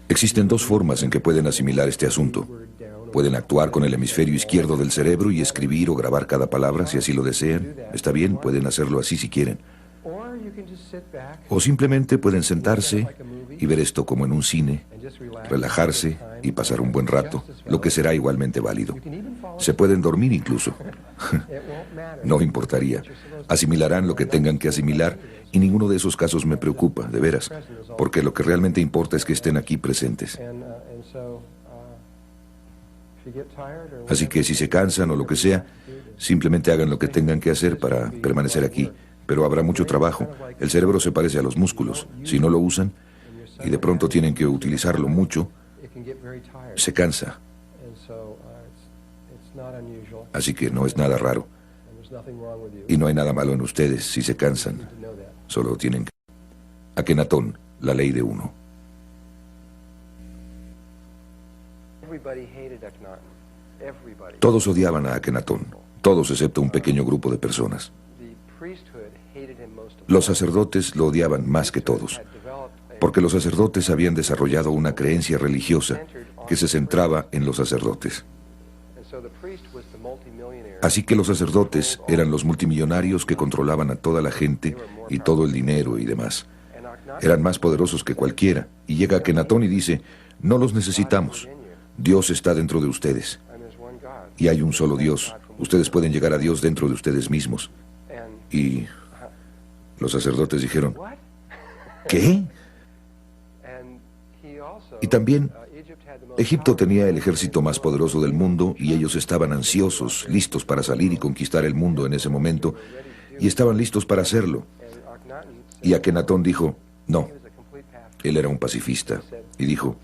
Existen dos formas en que pueden asimilar este asunto. Pueden actuar con el hemisferio izquierdo del cerebro y escribir o grabar cada palabra si así lo desean. Está bien, pueden hacerlo así si quieren. O simplemente pueden sentarse y ver esto como en un cine, relajarse y pasar un buen rato, lo que será igualmente válido. Se pueden dormir incluso. No importaría. Asimilarán lo que tengan que asimilar y ninguno de esos casos me preocupa, de veras, porque lo que realmente importa es que estén aquí presentes. Así que si se cansan o lo que sea, simplemente hagan lo que tengan que hacer para permanecer aquí. Pero habrá mucho trabajo. El cerebro se parece a los músculos. Si no lo usan y de pronto tienen que utilizarlo mucho, se cansa. Así que no es nada raro. Y no hay nada malo en ustedes si se cansan. Solo tienen que... Akenatón, la ley de uno. Todos odiaban a Akenatón. Todos excepto un pequeño grupo de personas. Los sacerdotes lo odiaban más que todos, porque los sacerdotes habían desarrollado una creencia religiosa que se centraba en los sacerdotes. Así que los sacerdotes eran los multimillonarios que controlaban a toda la gente y todo el dinero y demás. Eran más poderosos que cualquiera. Y llega Akenatón y dice, no los necesitamos. Dios está dentro de ustedes. Y hay un solo Dios. Ustedes pueden llegar a Dios dentro de ustedes mismos. Y los sacerdotes dijeron, ¿qué? Y también, Egipto tenía el ejército más poderoso del mundo y ellos estaban ansiosos, listos para salir y conquistar el mundo en ese momento, y estaban listos para hacerlo. Y Akenatón dijo, no. Él era un pacifista, y dijo,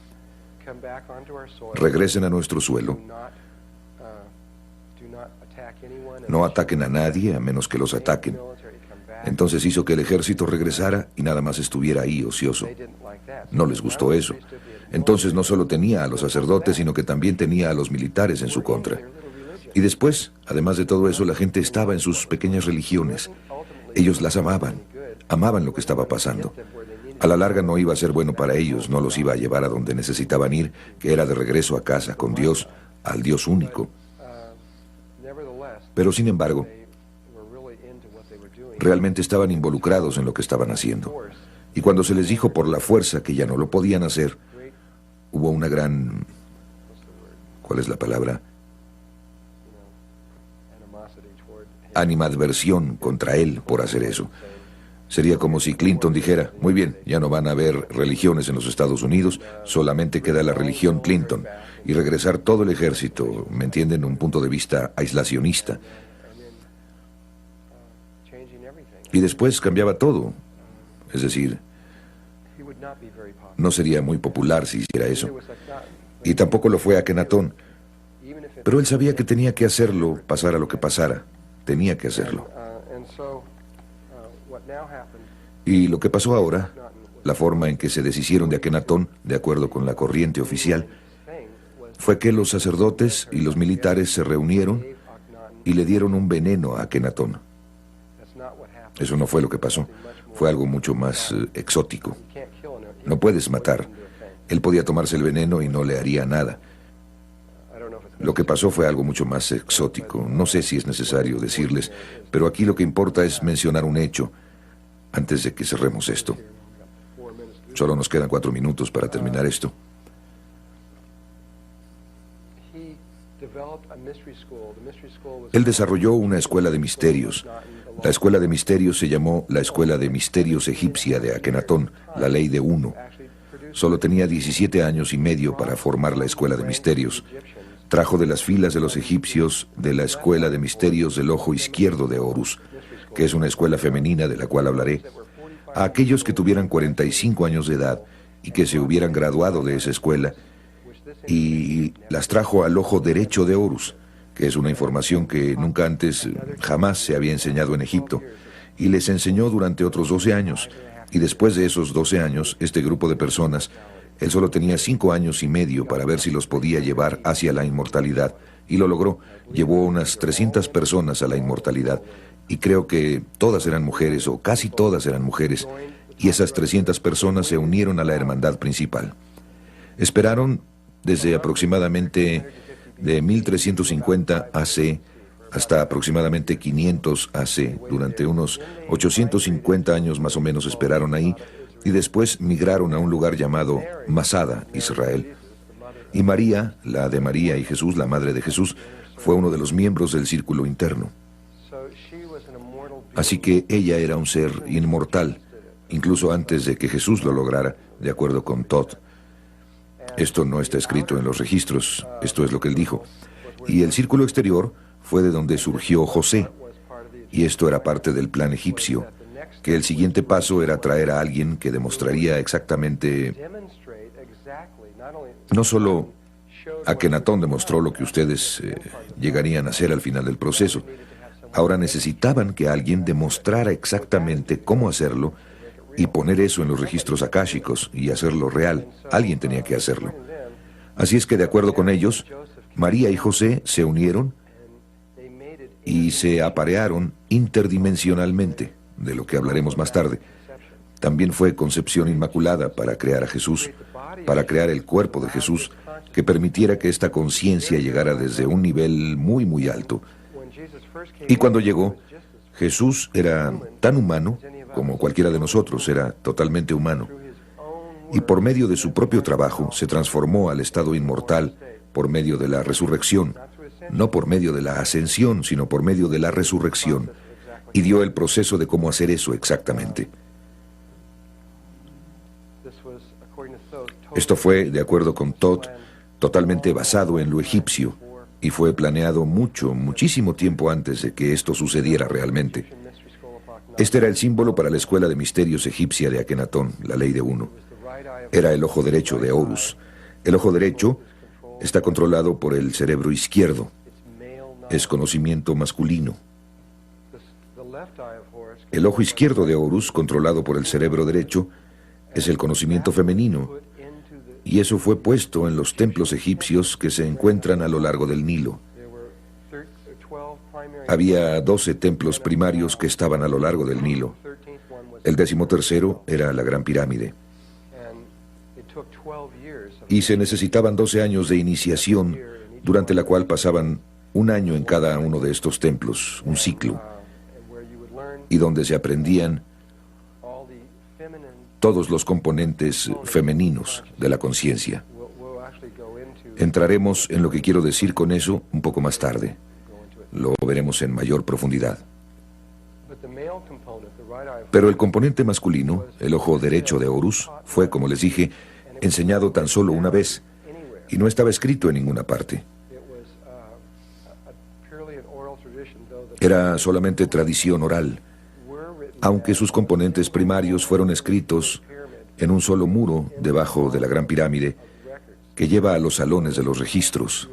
regresen a nuestro suelo. No ataquen a nadie a menos que los ataquen. Entonces hizo que el ejército regresara y nada más estuviera ahí ocioso. No les gustó eso. Entonces no solo tenía a los sacerdotes, sino que también tenía a los militares en su contra. Y después, además de todo eso, la gente estaba en sus pequeñas religiones. Ellos las amaban lo que estaba pasando. A la larga no iba a ser bueno para ellos, no los iba a llevar a donde necesitaban ir, que era de regreso a casa con Dios, al Dios único. Pero sin embargo, realmente estaban involucrados en lo que estaban haciendo. Y cuando se les dijo por la fuerza que ya no lo podían hacer, hubo una gran... ¿Cuál es la palabra? Animadversión contra él por hacer eso. Sería como si Clinton dijera, muy bien, ya no van a haber religiones en los Estados Unidos, solamente queda la religión Clinton. Y regresar todo el ejército, ¿me entienden? Un punto de vista aislacionista. Y después cambiaba todo. Es decir, no sería muy popular si hiciera eso. Y tampoco lo fue Akenatón. Pero él sabía que tenía que hacerlo, pasara lo que pasara. Tenía que hacerlo. Y lo que pasó ahora, la forma en que se deshicieron de Akenatón, de acuerdo con la corriente oficial, fue que los sacerdotes y los militares se reunieron y le dieron un veneno a Akenatón. Eso no fue lo que pasó. Fue algo mucho más exótico. No puedes matar. Él podía tomarse el veneno y no le haría nada. Lo que pasó fue algo mucho más exótico. No sé si es necesario decirles, pero aquí lo que importa es mencionar un hecho antes de que cerremos esto. Solo nos quedan 4 minutos para terminar esto. Él desarrolló una escuela de misterios. La escuela de misterios se llamó la Escuela de Misterios Egipcia de Akenatón, la ley de uno. Solo tenía 17 años y medio para formar la escuela de misterios. Trajo de las filas de los egipcios de la escuela de misterios del ojo izquierdo de Horus, que es una escuela femenina de la cual hablaré, a aquellos que tuvieran 45 años de edad y que se hubieran graduado de esa escuela, y las trajo al ojo derecho de Horus, que es una información que nunca antes, jamás se había enseñado en Egipto, y les enseñó durante otros 12 años, y después de esos 12 años, este grupo de personas, él solo tenía 5 años y medio para ver si los podía llevar hacia la inmortalidad, y lo logró. Llevó unas 300 personas a la inmortalidad, y creo que todas eran mujeres, o casi todas eran mujeres, y esas 300 personas se unieron a la hermandad principal. Esperaron desde aproximadamente de 1350 AC hasta aproximadamente 500 AC. Durante unos 850 años más o menos esperaron ahí y después migraron a un lugar llamado Masada, Israel. Y María, la de María y Jesús, la madre de Jesús, fue uno de los miembros del círculo interno. Así que ella era un ser inmortal, incluso antes de que Jesús lo lograra, de acuerdo con Todd. Esto no está escrito en los registros, esto es lo que él dijo. Y el círculo exterior fue de donde surgió José, y esto era parte del plan egipcio, que el siguiente paso era traer a alguien que demostraría exactamente, no solo Akenatón demostró lo que ustedes llegarían a hacer al final del proceso. Ahora necesitaban que alguien demostrara exactamente cómo hacerlo y poner eso en los registros akáshicos y hacerlo real. Alguien tenía que hacerlo. Así es que, de acuerdo con ellos, María y José se unieron y se aparearon interdimensionalmente, de lo que hablaremos más tarde. También fue concepción inmaculada para crear a Jesús, para crear el cuerpo de Jesús, que permitiera que esta conciencia llegara desde un nivel muy, muy alto. Y cuando llegó, Jesús era tan humano como cualquiera de nosotros, era totalmente humano. Y por medio de su propio trabajo se transformó al estado inmortal por medio de la resurrección, no por medio de la ascensión, sino por medio de la resurrección, y dio el proceso de cómo hacer eso exactamente. Esto fue, de acuerdo con Todd, totalmente basado en lo egipcio, y fue planeado muchísimo tiempo antes de que esto sucediera realmente. Este era el símbolo para la escuela de misterios egipcia de Akenatón, la ley de uno. Era el ojo derecho de Horus. El ojo derecho está controlado por el cerebro izquierdo. Es conocimiento masculino. El ojo izquierdo de Horus, controlado por el cerebro derecho, es el conocimiento femenino. Y eso fue puesto en los templos egipcios que se encuentran a lo largo del Nilo. Había 12 templos primarios que estaban a lo largo del Nilo. El 13º era la Gran Pirámide. Y se necesitaban 12 años de iniciación, durante la cual pasaban un año en cada uno de estos templos, un ciclo, y donde se aprendían todos los componentes femeninos de la conciencia. Entraremos en lo que quiero decir con eso un poco más tarde. Lo veremos en mayor profundidad. Pero el componente masculino, el ojo derecho de Horus, fue, como les dije, enseñado tan solo una vez, y no estaba escrito en ninguna parte. Era solamente tradición oral, aunque sus componentes primarios fueron escritos en un solo muro debajo de la Gran Pirámide que lleva a los salones de los registros.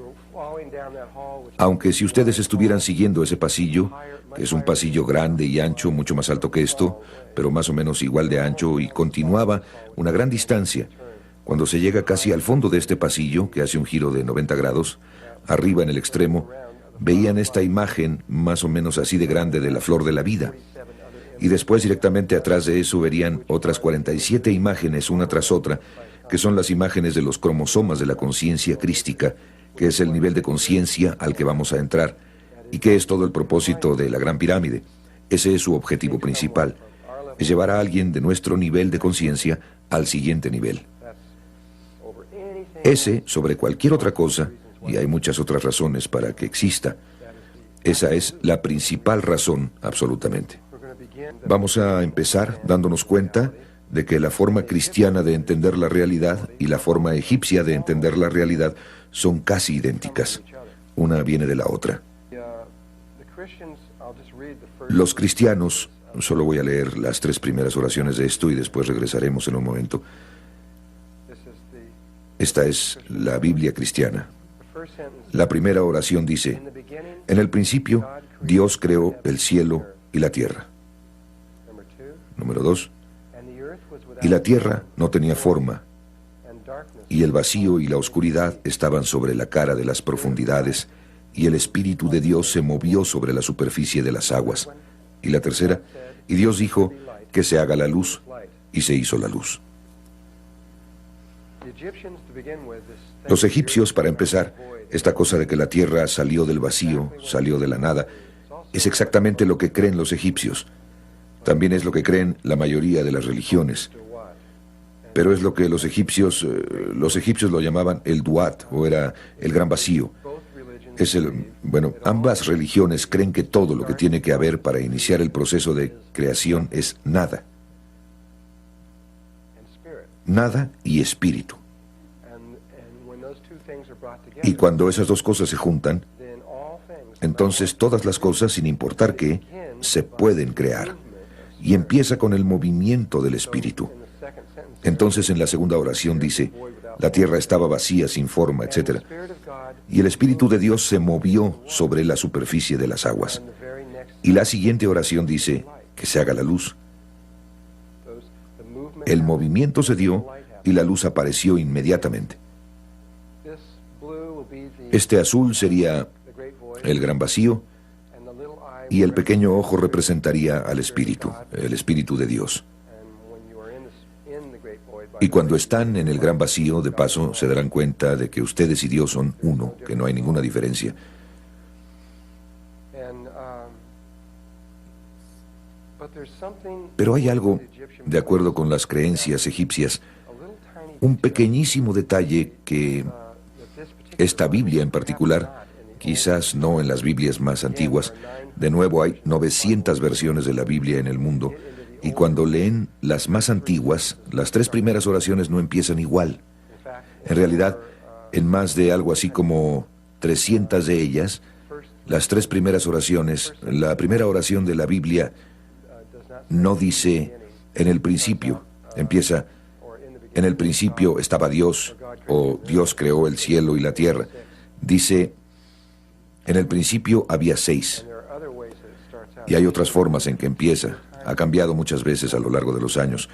Aunque si ustedes estuvieran siguiendo ese pasillo, que es un pasillo grande y ancho, mucho más alto que esto, pero más o menos igual de ancho, y continuaba una gran distancia, cuando se llega casi al fondo de este pasillo, que hace un giro de 90 grados, arriba en el extremo, veían esta imagen más o menos así de grande de la flor de la vida. Y después, directamente atrás de eso, verían otras 47 imágenes, una tras otra, que son las imágenes de los cromosomas de la conciencia crística, que es el nivel de conciencia al que vamos a entrar, y que es todo el propósito de la Gran Pirámide. Ese es su objetivo principal, es llevar a alguien de nuestro nivel de conciencia al siguiente nivel. Ese, sobre cualquier otra cosa, y hay muchas otras razones para que exista, esa es la principal razón, absolutamente. Vamos a empezar dándonos cuenta de que la forma cristiana de entender la realidad y la forma egipcia de entender la realidad son casi idénticas. Una viene de la otra. Los cristianos, solo voy a leer las 3 primeras oraciones de esto y después regresaremos en un momento. Esta es la Biblia cristiana. La primera oración dice: en el principio, Dios creó el cielo y la tierra. Número 2. Y la tierra no tenía forma, y el vacío y la oscuridad estaban sobre la cara de las profundidades, y el Espíritu de Dios se movió sobre la superficie de las aguas. Y la tercera, y Dios dijo: que se haga la luz, y se hizo la luz. Los egipcios, para empezar, esta cosa de que la tierra salió del vacío, salió de la nada, es exactamente lo que creen los egipcios. También es lo que creen la mayoría de las religiones. Pero es lo que los egipcios lo llamaban el Duat, o era el gran vacío. Ambas religiones creen que todo lo que tiene que haber para iniciar el proceso de creación es nada. Nada y espíritu. Y cuando esas dos cosas se juntan, entonces todas las cosas, sin importar qué, se pueden crear. Y empieza con el movimiento del espíritu. Entonces en la segunda oración dice, la tierra estaba vacía, sin forma, etc. Y el Espíritu de Dios se movió sobre la superficie de las aguas. Y la siguiente oración dice, que se haga la luz. El movimiento se dio y la luz apareció inmediatamente. Este azul sería el gran vacío y el pequeño ojo representaría al Espíritu, el Espíritu de Dios. Y cuando están en el gran vacío, de paso, se darán cuenta de que ustedes y Dios son uno, que no hay ninguna diferencia. Pero hay algo, de acuerdo con las creencias egipcias, un pequeñísimo detalle que esta Biblia en particular, quizás no en las Biblias más antiguas, de nuevo hay 900 versiones de la Biblia en el mundo, y cuando leen las más antiguas, las 3 primeras oraciones no empiezan igual. En realidad, en más de algo así como 300 de ellas, las 3 primeras oraciones, la primera oración de la Biblia no dice en el principio, empieza en el principio estaba Dios, o Dios creó el cielo y la tierra. Dice, en el principio había 6. Y hay otras formas en que empieza. Ha cambiado muchas veces a lo largo de los años.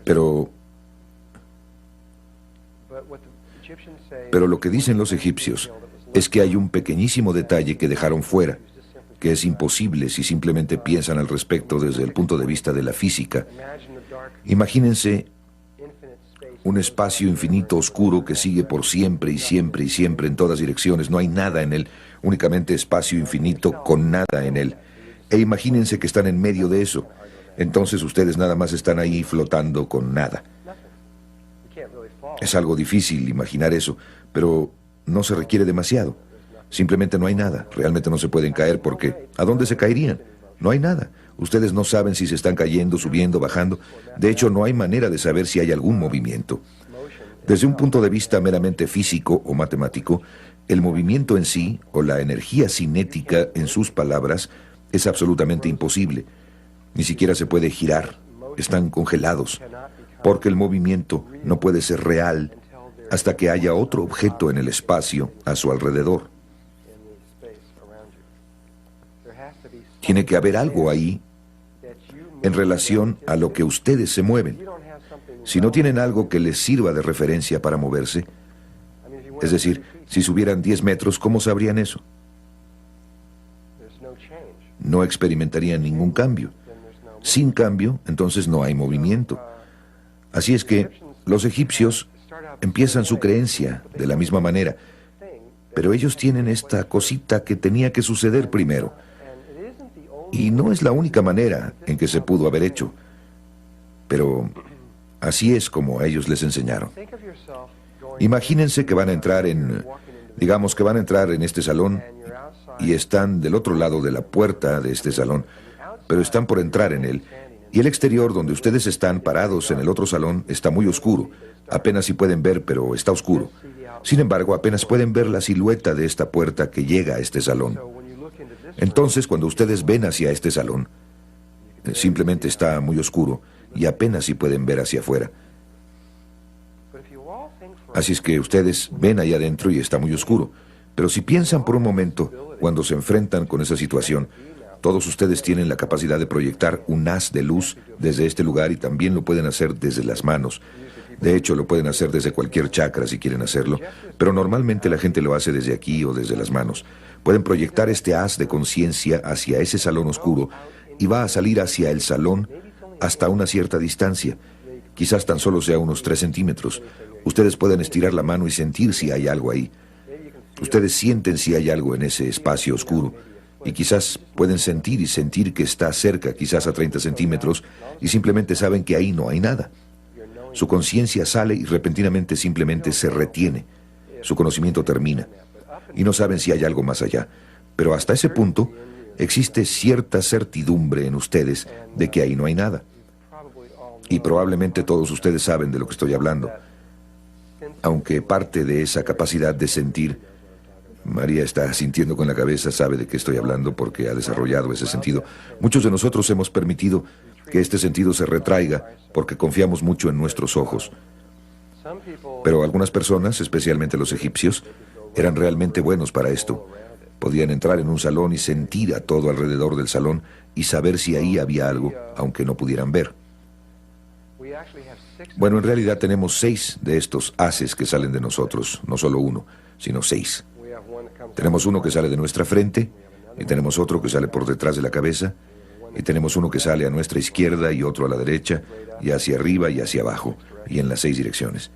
Pero lo que dicen los egipcios es que hay un pequeñísimo detalle que dejaron fuera, que es imposible si simplemente piensan al respecto desde el punto de vista de la física. Imagínense un espacio infinito oscuro que sigue por siempre y siempre y siempre en todas direcciones. No hay nada en él, únicamente espacio infinito con nada en él. E imagínense que están en medio de eso. Entonces ustedes nada más están ahí flotando con nada. Es algo difícil imaginar eso, pero no se requiere demasiado. Simplemente no hay nada. Realmente no se pueden caer porque ¿a dónde se caerían? No hay nada. Ustedes no saben si se están cayendo, subiendo, bajando. De hecho, no hay manera de saber si hay algún movimiento. Desde un punto de vista meramente físico o matemático, el movimiento en sí, o la energía cinética en sus palabras, es absolutamente imposible. Ni siquiera se puede girar. Están congelados. Porque el movimiento no puede ser real hasta que haya otro objeto en el espacio a su alrededor. Tiene que haber algo ahí en relación a lo que ustedes se mueven. Si no tienen algo que les sirva de referencia para moverse, es decir, si subieran 10 metros, ¿cómo sabrían eso? No experimentarían ningún cambio. Sin cambio, entonces no hay movimiento. Así es que los egipcios empiezan su creencia de la misma manera, pero ellos tienen esta cosita que tenía que suceder primero. Y no es la única manera en que se pudo haber hecho, pero así es como a ellos les enseñaron. Imagínense que van a entrar digamos que van a entrar en este salón y están del otro lado de la puerta de este salón, pero están por entrar en él. Y el exterior donde ustedes están parados en el otro salón está muy oscuro. Apenas si pueden ver, pero está oscuro. Sin embargo, apenas pueden ver la silueta de esta puerta que llega a este salón. Entonces, cuando ustedes ven hacia este salón, simplemente está muy oscuro y apenas si pueden ver hacia afuera. Así es que ustedes ven ahí adentro y está muy oscuro. Pero si piensan por un momento, cuando se enfrentan con esa situación, todos ustedes tienen la capacidad de proyectar un haz de luz desde este lugar y también lo pueden hacer desde las manos. De hecho, lo pueden hacer desde cualquier chakra si quieren hacerlo, pero normalmente la gente lo hace desde aquí o desde las manos. Pueden proyectar este haz de conciencia hacia ese salón oscuro y va a salir hacia el salón hasta una cierta distancia. Quizás tan solo sea unos 3 centímetros. Ustedes pueden estirar la mano y sentir si hay algo ahí. Ustedes sienten si hay algo en ese espacio oscuro. Y quizás pueden sentir y sentir que está cerca, quizás a 30 centímetros, y simplemente saben que ahí no hay nada. Su conciencia sale y repentinamente simplemente se retiene. Su conocimiento termina. Y no saben si hay algo más allá. Pero hasta ese punto, existe cierta certidumbre en ustedes de que ahí no hay nada. Y probablemente todos ustedes saben de lo que estoy hablando. Aunque parte de esa capacidad de sentir, María está sintiendo con la cabeza, sabe de qué estoy hablando porque ha desarrollado ese sentido. Muchos de nosotros hemos permitido que este sentido se retraiga porque confiamos mucho en nuestros ojos. Pero algunas personas, especialmente los egipcios, eran realmente buenos para esto. Podían entrar en un salón y sentir a todo alrededor del salón y saber si ahí había algo, aunque no pudieran ver. Bueno, en realidad tenemos 6 de estos haces que salen de nosotros, no solo uno, sino 6. Tenemos uno que sale de nuestra frente, y tenemos otro que sale por detrás de la cabeza, y tenemos uno que sale a nuestra izquierda y otro a la derecha, y hacia arriba y hacia abajo, y en las 6 direcciones.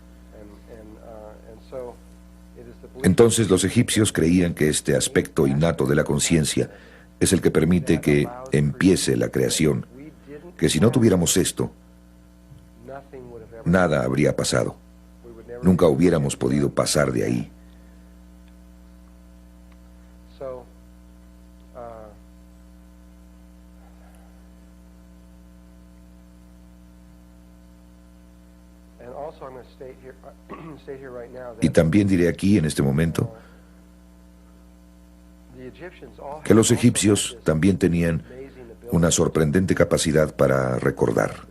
Entonces los egipcios creían que este aspecto innato de la conciencia es el que permite que empiece la creación, que si no tuviéramos esto, nada habría pasado. Nunca hubiéramos podido pasar de ahí. Y también diré aquí, en este momento, que los egipcios también tenían una sorprendente capacidad para recordar.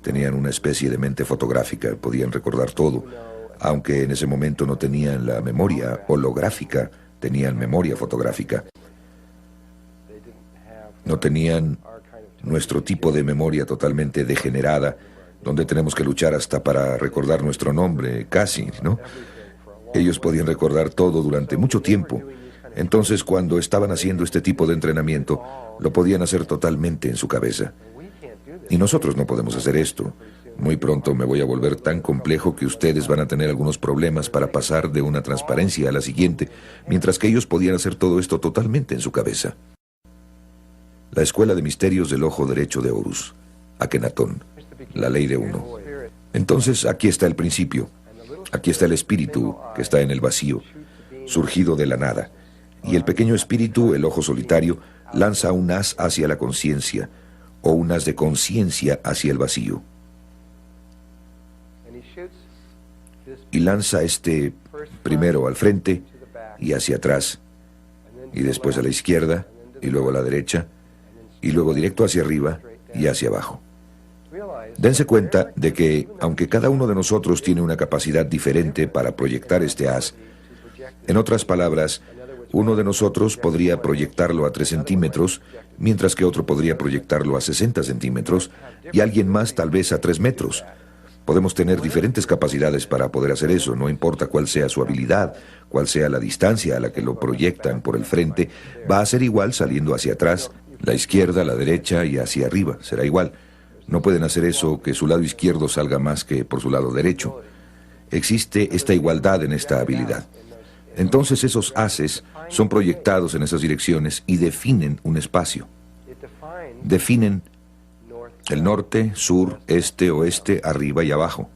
Tenían una especie de mente fotográfica, podían recordar todo, aunque en ese momento no tenían la memoria holográfica, tenían memoria fotográfica. No tenían nuestro tipo de memoria totalmente degenerada, donde tenemos que luchar hasta para recordar nuestro nombre, casi, ¿no? Ellos podían recordar todo durante mucho tiempo. Entonces, cuando estaban haciendo este tipo de entrenamiento, lo podían hacer totalmente en su cabeza. Y nosotros no podemos hacer esto. Muy pronto me voy a volver tan complejo que ustedes van a tener algunos problemas para pasar de una transparencia a la siguiente, mientras que ellos podían hacer todo esto totalmente en su cabeza. La Escuela de Misterios del Ojo Derecho de Horus, Akenatón, la ley de uno. Entonces, aquí está el principio. Aquí está el espíritu que está en el vacío, surgido de la nada. Y el pequeño espíritu, el ojo solitario, lanza un haz hacia la conciencia, o un haz de conciencia hacia el vacío. Y lanza este primero al frente y hacia atrás, y después a la izquierda, y luego a la derecha, y luego directo hacia arriba y hacia abajo. Dense cuenta de que, aunque cada uno de nosotros tiene una capacidad diferente para proyectar este haz, en otras palabras, uno de nosotros podría proyectarlo a 3 centímetros, mientras que otro podría proyectarlo a 60 centímetros, y alguien más tal vez a 3 metros. Podemos tener diferentes capacidades para poder hacer eso, no importa cuál sea su habilidad, cuál sea la distancia a la que lo proyectan por el frente, va a ser igual saliendo hacia atrás, la izquierda, la derecha y hacia arriba, será igual. No pueden hacer eso que su lado izquierdo salga más que por su lado derecho. Existe esta igualdad en esta habilidad. Entonces esos haces son proyectados en esas direcciones y definen un espacio. Definen el norte, sur, este, oeste, arriba y abajo.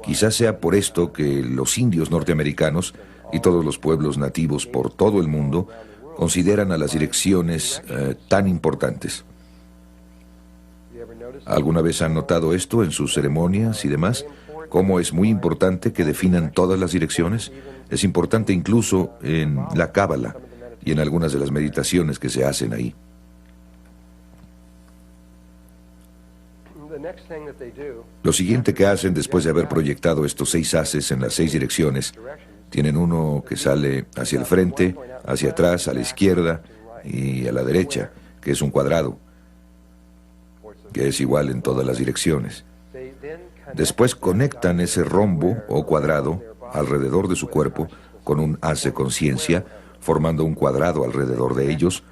Quizás sea por esto que los indios norteamericanos y todos los pueblos nativos por todo el mundo consideran a las direcciones tan importantes. ¿Alguna vez han notado esto en sus ceremonias y demás? ¿Cómo es muy importante que definan todas las direcciones? Es importante incluso en la Cábala y en algunas de las meditaciones que se hacen ahí. Lo siguiente que hacen después de haber proyectado estos 6 haces en las 6 direcciones, tienen uno que sale hacia el frente, hacia atrás, a la izquierda y a la derecha, que es un cuadrado, que es igual en todas las direcciones. Después conectan ese rombo o cuadrado alrededor de su cuerpo con un haz de conciencia, formando un cuadrado alrededor de ellos.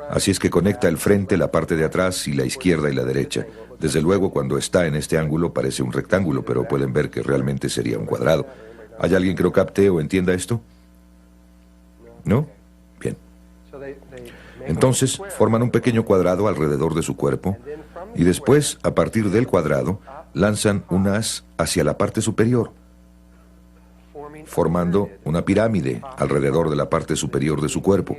Así es que conecta el frente, la parte de atrás y la izquierda y la derecha. Desde luego, cuando está en este ángulo parece un rectángulo, pero pueden ver que realmente sería un cuadrado. ¿Hay alguien que lo capte o entienda esto? ¿No? Bien. Entonces, forman un pequeño cuadrado alrededor de su cuerpo y después, a partir del cuadrado, lanzan un haz hacia la parte superior, formando una pirámide alrededor de la parte superior de su cuerpo.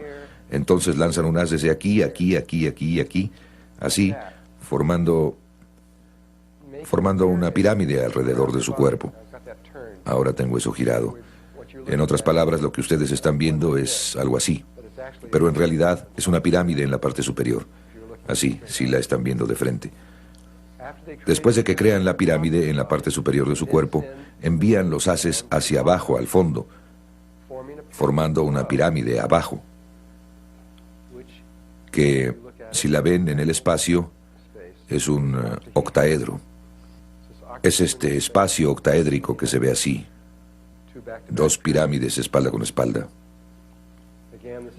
Entonces lanzan un haz desde aquí, aquí, aquí, aquí y aquí, así, formando una pirámide alrededor de su cuerpo. Ahora tengo eso girado. En otras palabras, lo que ustedes están viendo es algo así, pero en realidad es una pirámide en la parte superior. Así, si la están viendo de frente. Después de que crean la pirámide en la parte superior de su cuerpo, envían los haces hacia abajo, al fondo, formando una pirámide abajo, que, si la ven en el espacio, es un octaedro. Es este espacio octaédrico que se ve así. Dos pirámides espalda con espalda.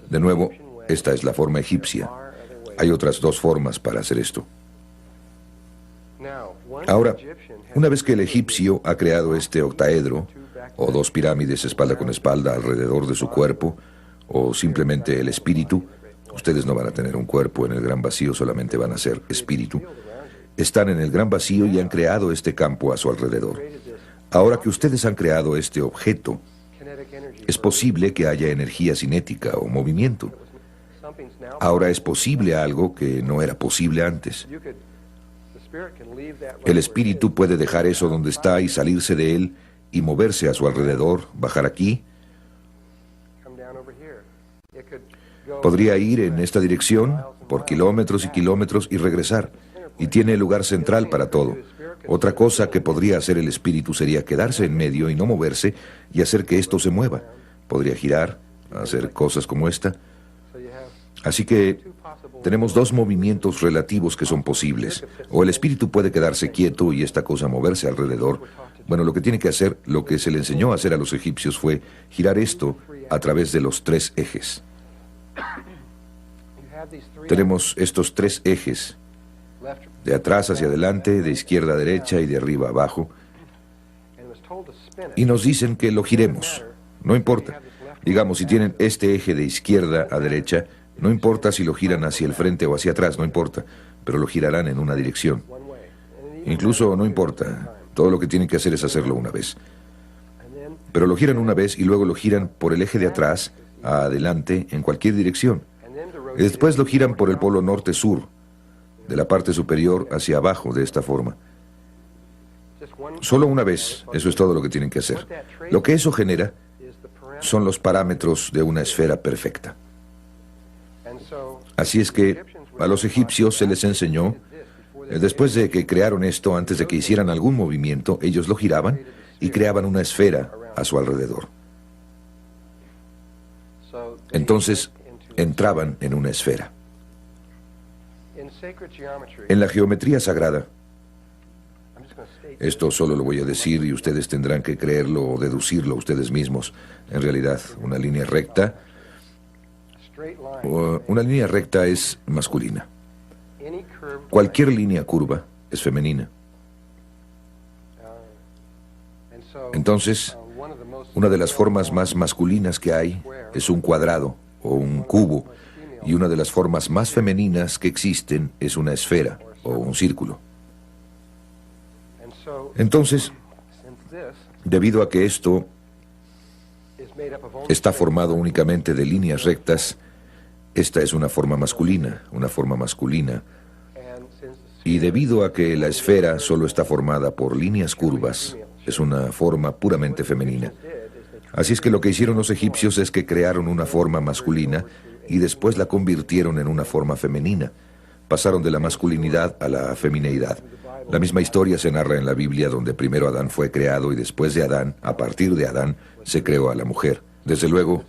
De nuevo, esta es la forma egipcia. Hay otras dos formas para hacer esto. Ahora, una vez que el egipcio ha creado este octaedro, o dos pirámides espalda con espalda alrededor de su cuerpo, o simplemente el espíritu, ustedes no van a tener un cuerpo en el gran vacío, solamente van a ser espíritu. Están en el gran vacío y han creado este campo a su alrededor. Ahora que ustedes han creado este objeto, es posible que haya energía cinética o movimiento. Ahora es posible algo que no era posible antes. El espíritu puede dejar eso donde está y salirse de él y moverse a su alrededor, bajar aquí. Podría ir en esta dirección por kilómetros y kilómetros y regresar. Y tiene el lugar central para todo. Otra cosa que podría hacer el espíritu sería quedarse en medio y no moverse y hacer que esto se mueva. Podría girar, hacer cosas como esta. Así que tenemos dos movimientos relativos que son posibles. O el espíritu puede quedarse quieto y esta cosa moverse alrededor. Bueno, lo que tiene que hacer, lo que se le enseñó a hacer a los egipcios fue girar esto a través de los tres ejes. Tenemos estos tres ejes, de atrás hacia adelante, de izquierda a derecha y de arriba a abajo, y nos dicen que lo giremos. No importa. Digamos, si tienen este eje de izquierda a derecha, no importa si lo giran hacia el frente o hacia atrás, no importa, pero lo girarán en una dirección. Incluso no importa, todo lo que tienen que hacer es hacerlo una vez. Pero lo giran una vez y luego lo giran por el eje de atrás a adelante en cualquier dirección. Y después lo giran por el polo norte-sur, de la parte superior hacia abajo, de esta forma. Solo una vez, eso es todo lo que tienen que hacer. Lo que eso genera son los parámetros de una esfera perfecta. Así es que a los egipcios se les enseñó, después de que crearon esto, antes de que hicieran algún movimiento, ellos lo giraban y creaban una esfera a su alrededor. Entonces, entraban en una esfera. En la geometría sagrada, esto solo lo voy a decir y ustedes tendrán que creerlo o deducirlo ustedes mismos. En realidad, una línea recta es masculina. Cualquier línea curva es femenina. Entonces, una de las formas más masculinas que hay es un cuadrado o un cubo, y una de las formas más femeninas que existen es una esfera o un círculo. Entonces, debido a que esto está formado únicamente de líneas rectas, esta es una forma masculina, y debido a que la esfera solo está formada por líneas curvas, es una forma puramente femenina. Así es que lo que hicieron los egipcios es que crearon una forma masculina y después la convirtieron en una forma femenina. Pasaron de la masculinidad a la femineidad. La misma historia se narra en la Biblia, donde primero Adán fue creado y después de Adán, a partir de Adán, se creó a la mujer. Desde luego,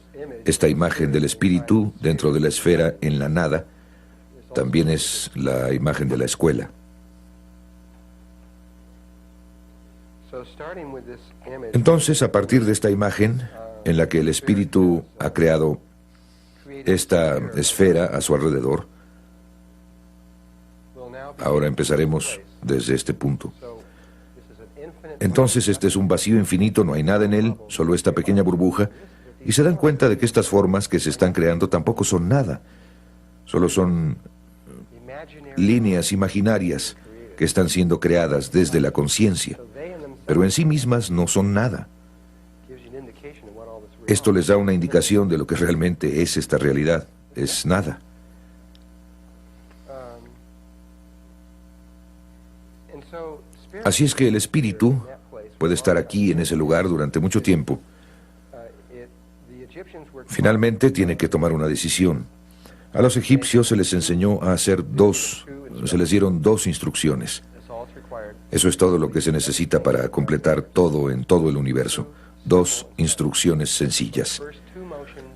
esta imagen del espíritu dentro de la esfera en la nada también es la imagen de la escuela. Entonces, a partir de esta imagen, en la que el espíritu ha creado esta esfera a su alrededor, Ahora empezaremos desde este punto. Entonces este es un vacío infinito, no hay nada en él, solo esta pequeña burbuja, y se dan cuenta de que estas formas que se están creando tampoco son nada, solo son líneas imaginarias que están siendo creadas desde la conciencia, pero en sí mismas no son nada. Esto les da una indicación de lo que realmente es esta realidad, es nada. Así es que el espíritu puede estar aquí en ese lugar durante mucho tiempo. Finalmente tiene que tomar una decisión. A los egipcios se les enseñó a hacer se les dieron dos instrucciones. Eso es todo lo que se necesita para completar todo en todo el universo. Dos instrucciones sencillas.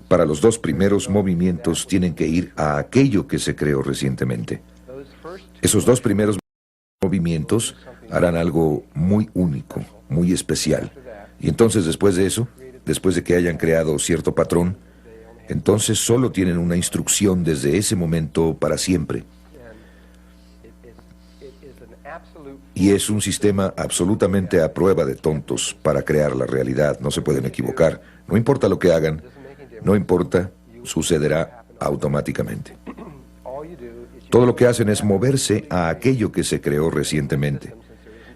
Para los dos primeros movimientos tienen que ir a aquello que se creó recientemente. Esos dos primeros movimientos harán algo muy único, muy especial. Y entonces después de eso, después de que hayan creado cierto patrón, entonces solo tienen una instrucción desde ese momento para siempre. Y es un sistema absolutamente a prueba de tontos para crear la realidad. No se pueden equivocar. No importa lo que hagan, no importa, sucederá automáticamente. Todo lo que hacen es moverse a aquello que se creó recientemente.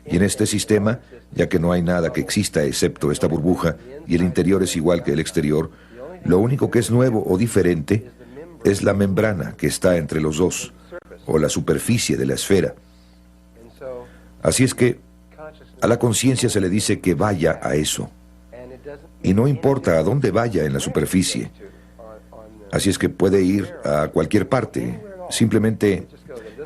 Y en este sistema, ya que no hay nada que exista excepto esta burbuja, y el interior es igual que el exterior, lo único que es nuevo o diferente es la membrana que está entre los dos, o la superficie de la esfera. Así es que a la conciencia se le dice que vaya a eso. Y no importa a dónde vaya en la superficie. Así es que puede ir a cualquier parte, simplemente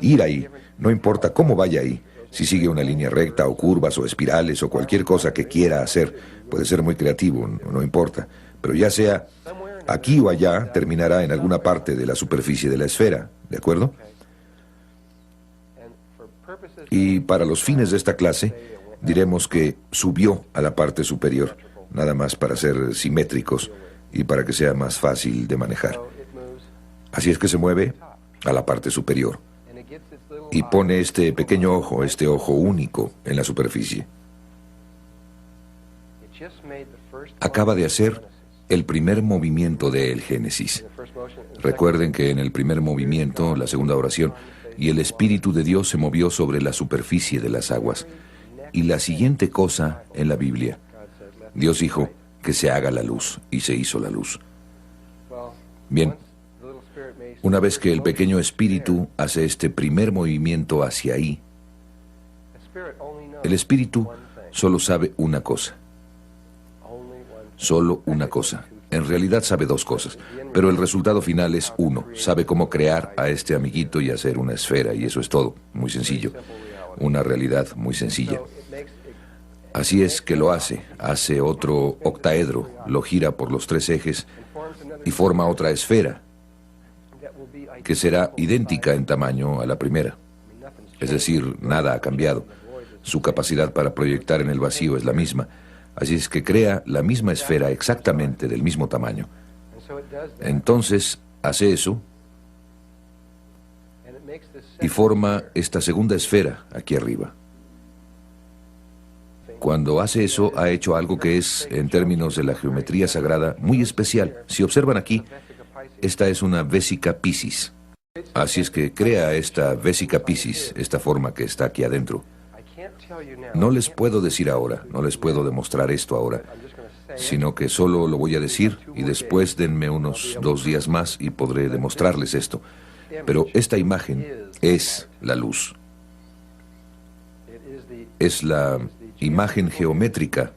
ir ahí, no importa cómo vaya ahí. Si sigue una línea recta o curvas o espirales o cualquier cosa que quiera hacer, puede ser muy creativo, no importa. Pero ya sea aquí o allá, terminará en alguna parte de la superficie de la esfera, ¿de acuerdo? Y para los fines de esta clase, diremos que subió a la parte superior, nada más para ser simétricos y para que sea más fácil de manejar. Así es que se mueve a la parte superior y pone este pequeño ojo, este ojo único en la superficie. Acaba de hacer el primer movimiento del Génesis. Recuerden que en el primer movimiento, la segunda oración, y el Espíritu de Dios se movió sobre la superficie de las aguas. Y la siguiente cosa en la Biblia, Dios dijo que se haga la luz, y se hizo la luz. Bien, una vez que el pequeño espíritu hace este primer movimiento hacia ahí, el espíritu solo sabe una cosa. Solo una cosa. En realidad sabe dos cosas, pero el resultado final es uno. Sabe cómo crear a este amiguito y hacer una esfera, y eso es todo. Muy sencillo. Una realidad muy sencilla. Así es que lo hace otro octaedro, lo gira por los tres ejes y forma otra esfera, que será idéntica en tamaño a la primera. Es decir, nada ha cambiado. Su capacidad para proyectar en el vacío es la misma. Así es que crea la misma esfera exactamente del mismo tamaño. Entonces hace eso y forma esta segunda esfera aquí arriba. Cuando hace eso, ha hecho algo que es, en términos de la geometría sagrada, muy especial. Si observan aquí, esta es una vésica Piscis. Así es que crea esta vésica Piscis, esta forma que está aquí adentro. No les puedo decir ahora, no les puedo demostrar esto ahora, sino que solo lo voy a decir y después denme unos 2 días más y podré demostrarles esto. Pero esta imagen es la luz. Es la imagen geométrica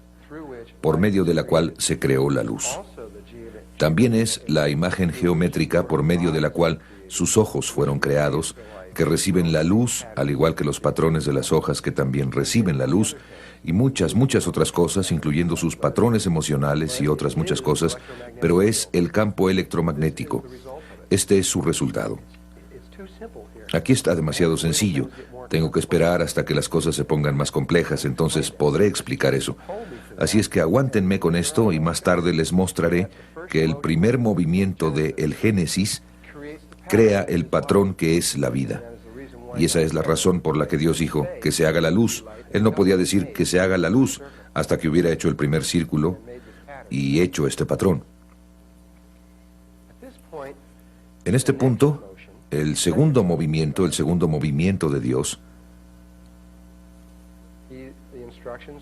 por medio de la cual se creó la luz. También es la imagen geométrica por medio de la cual sus ojos fueron creados, que reciben la luz, al igual que los patrones de las hojas que también reciben la luz, y muchas otras cosas, incluyendo sus patrones emocionales y otras muchas cosas, pero es el campo electromagnético. Este es su resultado. Aquí está demasiado sencillo. Tengo que esperar hasta que las cosas se pongan más complejas, entonces podré explicar eso. Así es que aguántenme con esto y más tarde les mostraré que el primer movimiento de el Génesis crea el patrón que es la vida. Y esa es la razón por la que Dios dijo que se haga la luz. Él no podía decir que se haga la luz hasta que hubiera hecho el primer círculo y hecho este patrón. En este punto, el segundo movimiento de Dios,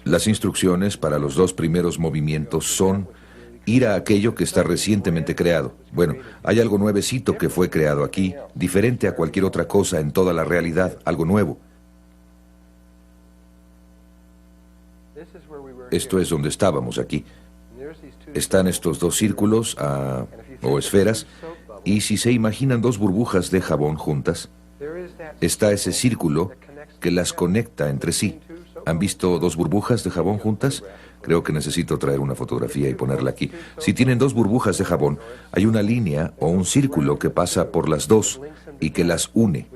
las instrucciones para los dos primeros movimientos son ir a aquello que está recientemente creado. Bueno, hay algo nuevecito que fue creado aquí, diferente a cualquier otra cosa en toda la realidad, algo nuevo. Esto es donde estábamos aquí. Están estos dos círculos o esferas, y si se imaginan dos burbujas de jabón juntas, está ese círculo que las conecta entre sí. ¿Han visto dos burbujas de jabón juntas? Creo que necesito traer una fotografía y ponerla aquí. Si tienen dos burbujas de jabón, hay una línea o un círculo que pasa por las dos y que las une,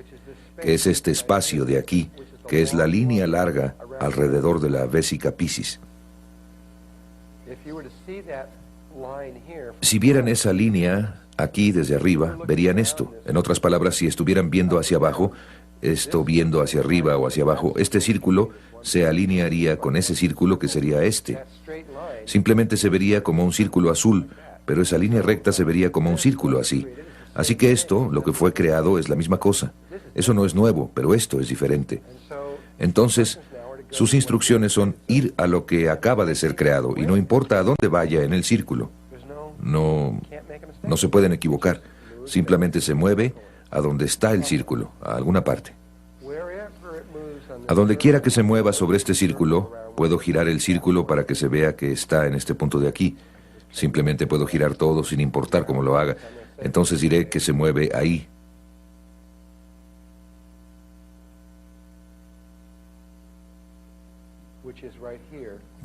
que es este espacio de aquí, que es la línea larga alrededor de la vésica Piscis. Si vieran esa línea aquí desde arriba, verían esto. En otras palabras, si estuvieran viendo hacia abajo, esto viendo hacia arriba o hacia abajo, este círculo se alinearía con ese círculo que sería este. Simplemente se vería como un círculo azul, pero esa línea recta se vería como un círculo así. Así que esto, lo que fue creado, es la misma cosa. Eso no es nuevo, pero esto es diferente. Entonces, sus instrucciones son ir a lo que acaba de ser creado, y no importa a dónde vaya en el círculo. No se pueden equivocar. Simplemente se mueve a donde está el círculo, a alguna parte. A donde quiera que se mueva sobre este círculo, puedo girar el círculo para que se vea que está en este punto de aquí. Simplemente puedo girar todo sin importar cómo lo haga. Entonces diré que se mueve ahí.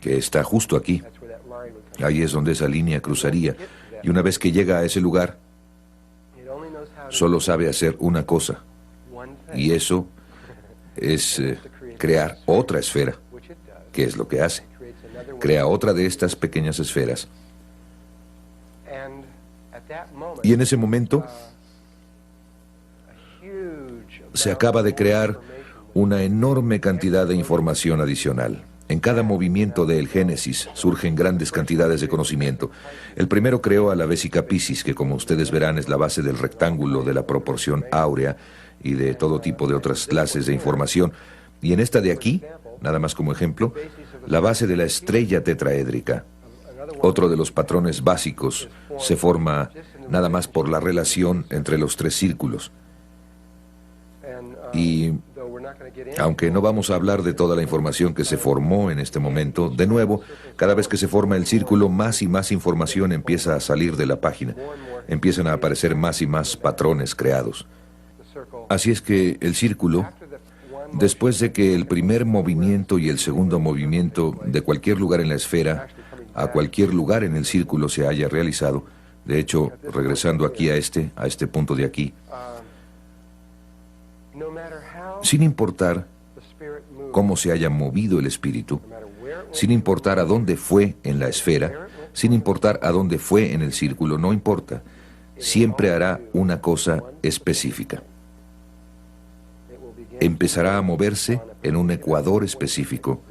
Que está justo aquí. Ahí es donde esa línea cruzaría. Y una vez que llega a ese lugar, solo sabe hacer una cosa. Y eso es crear otra esfera. ¿Qué es lo que hace? Crea otra de estas pequeñas esferas. Y en ese momento se acaba de crear una enorme cantidad de información adicional. En cada movimiento del Génesis surgen grandes cantidades de conocimiento. El primero creó a la vésica Piscis, que como ustedes verán es la base del rectángulo, de la proporción áurea y de todo tipo de otras clases de información. Y en esta de aquí, nada más como ejemplo, la base de la estrella tetraédrica. Otro de los patrones básicos se forma nada más por la relación entre los tres círculos. Y aunque no vamos a hablar de toda la información que se formó en este momento, de nuevo, cada vez que se forma el círculo, más y más información empieza a salir de la página. Empiezan a aparecer más y más patrones creados. Así es que el círculo, después de que el primer movimiento y el segundo movimiento de cualquier lugar en la esfera a cualquier lugar en el círculo se haya realizado, de hecho, regresando aquí a este punto de aquí, sin importar cómo se haya movido el espíritu, sin importar a dónde fue en la esfera, sin importar a dónde fue en el círculo, no importa, siempre hará una cosa específica. Empezará a moverse en un ecuador específico,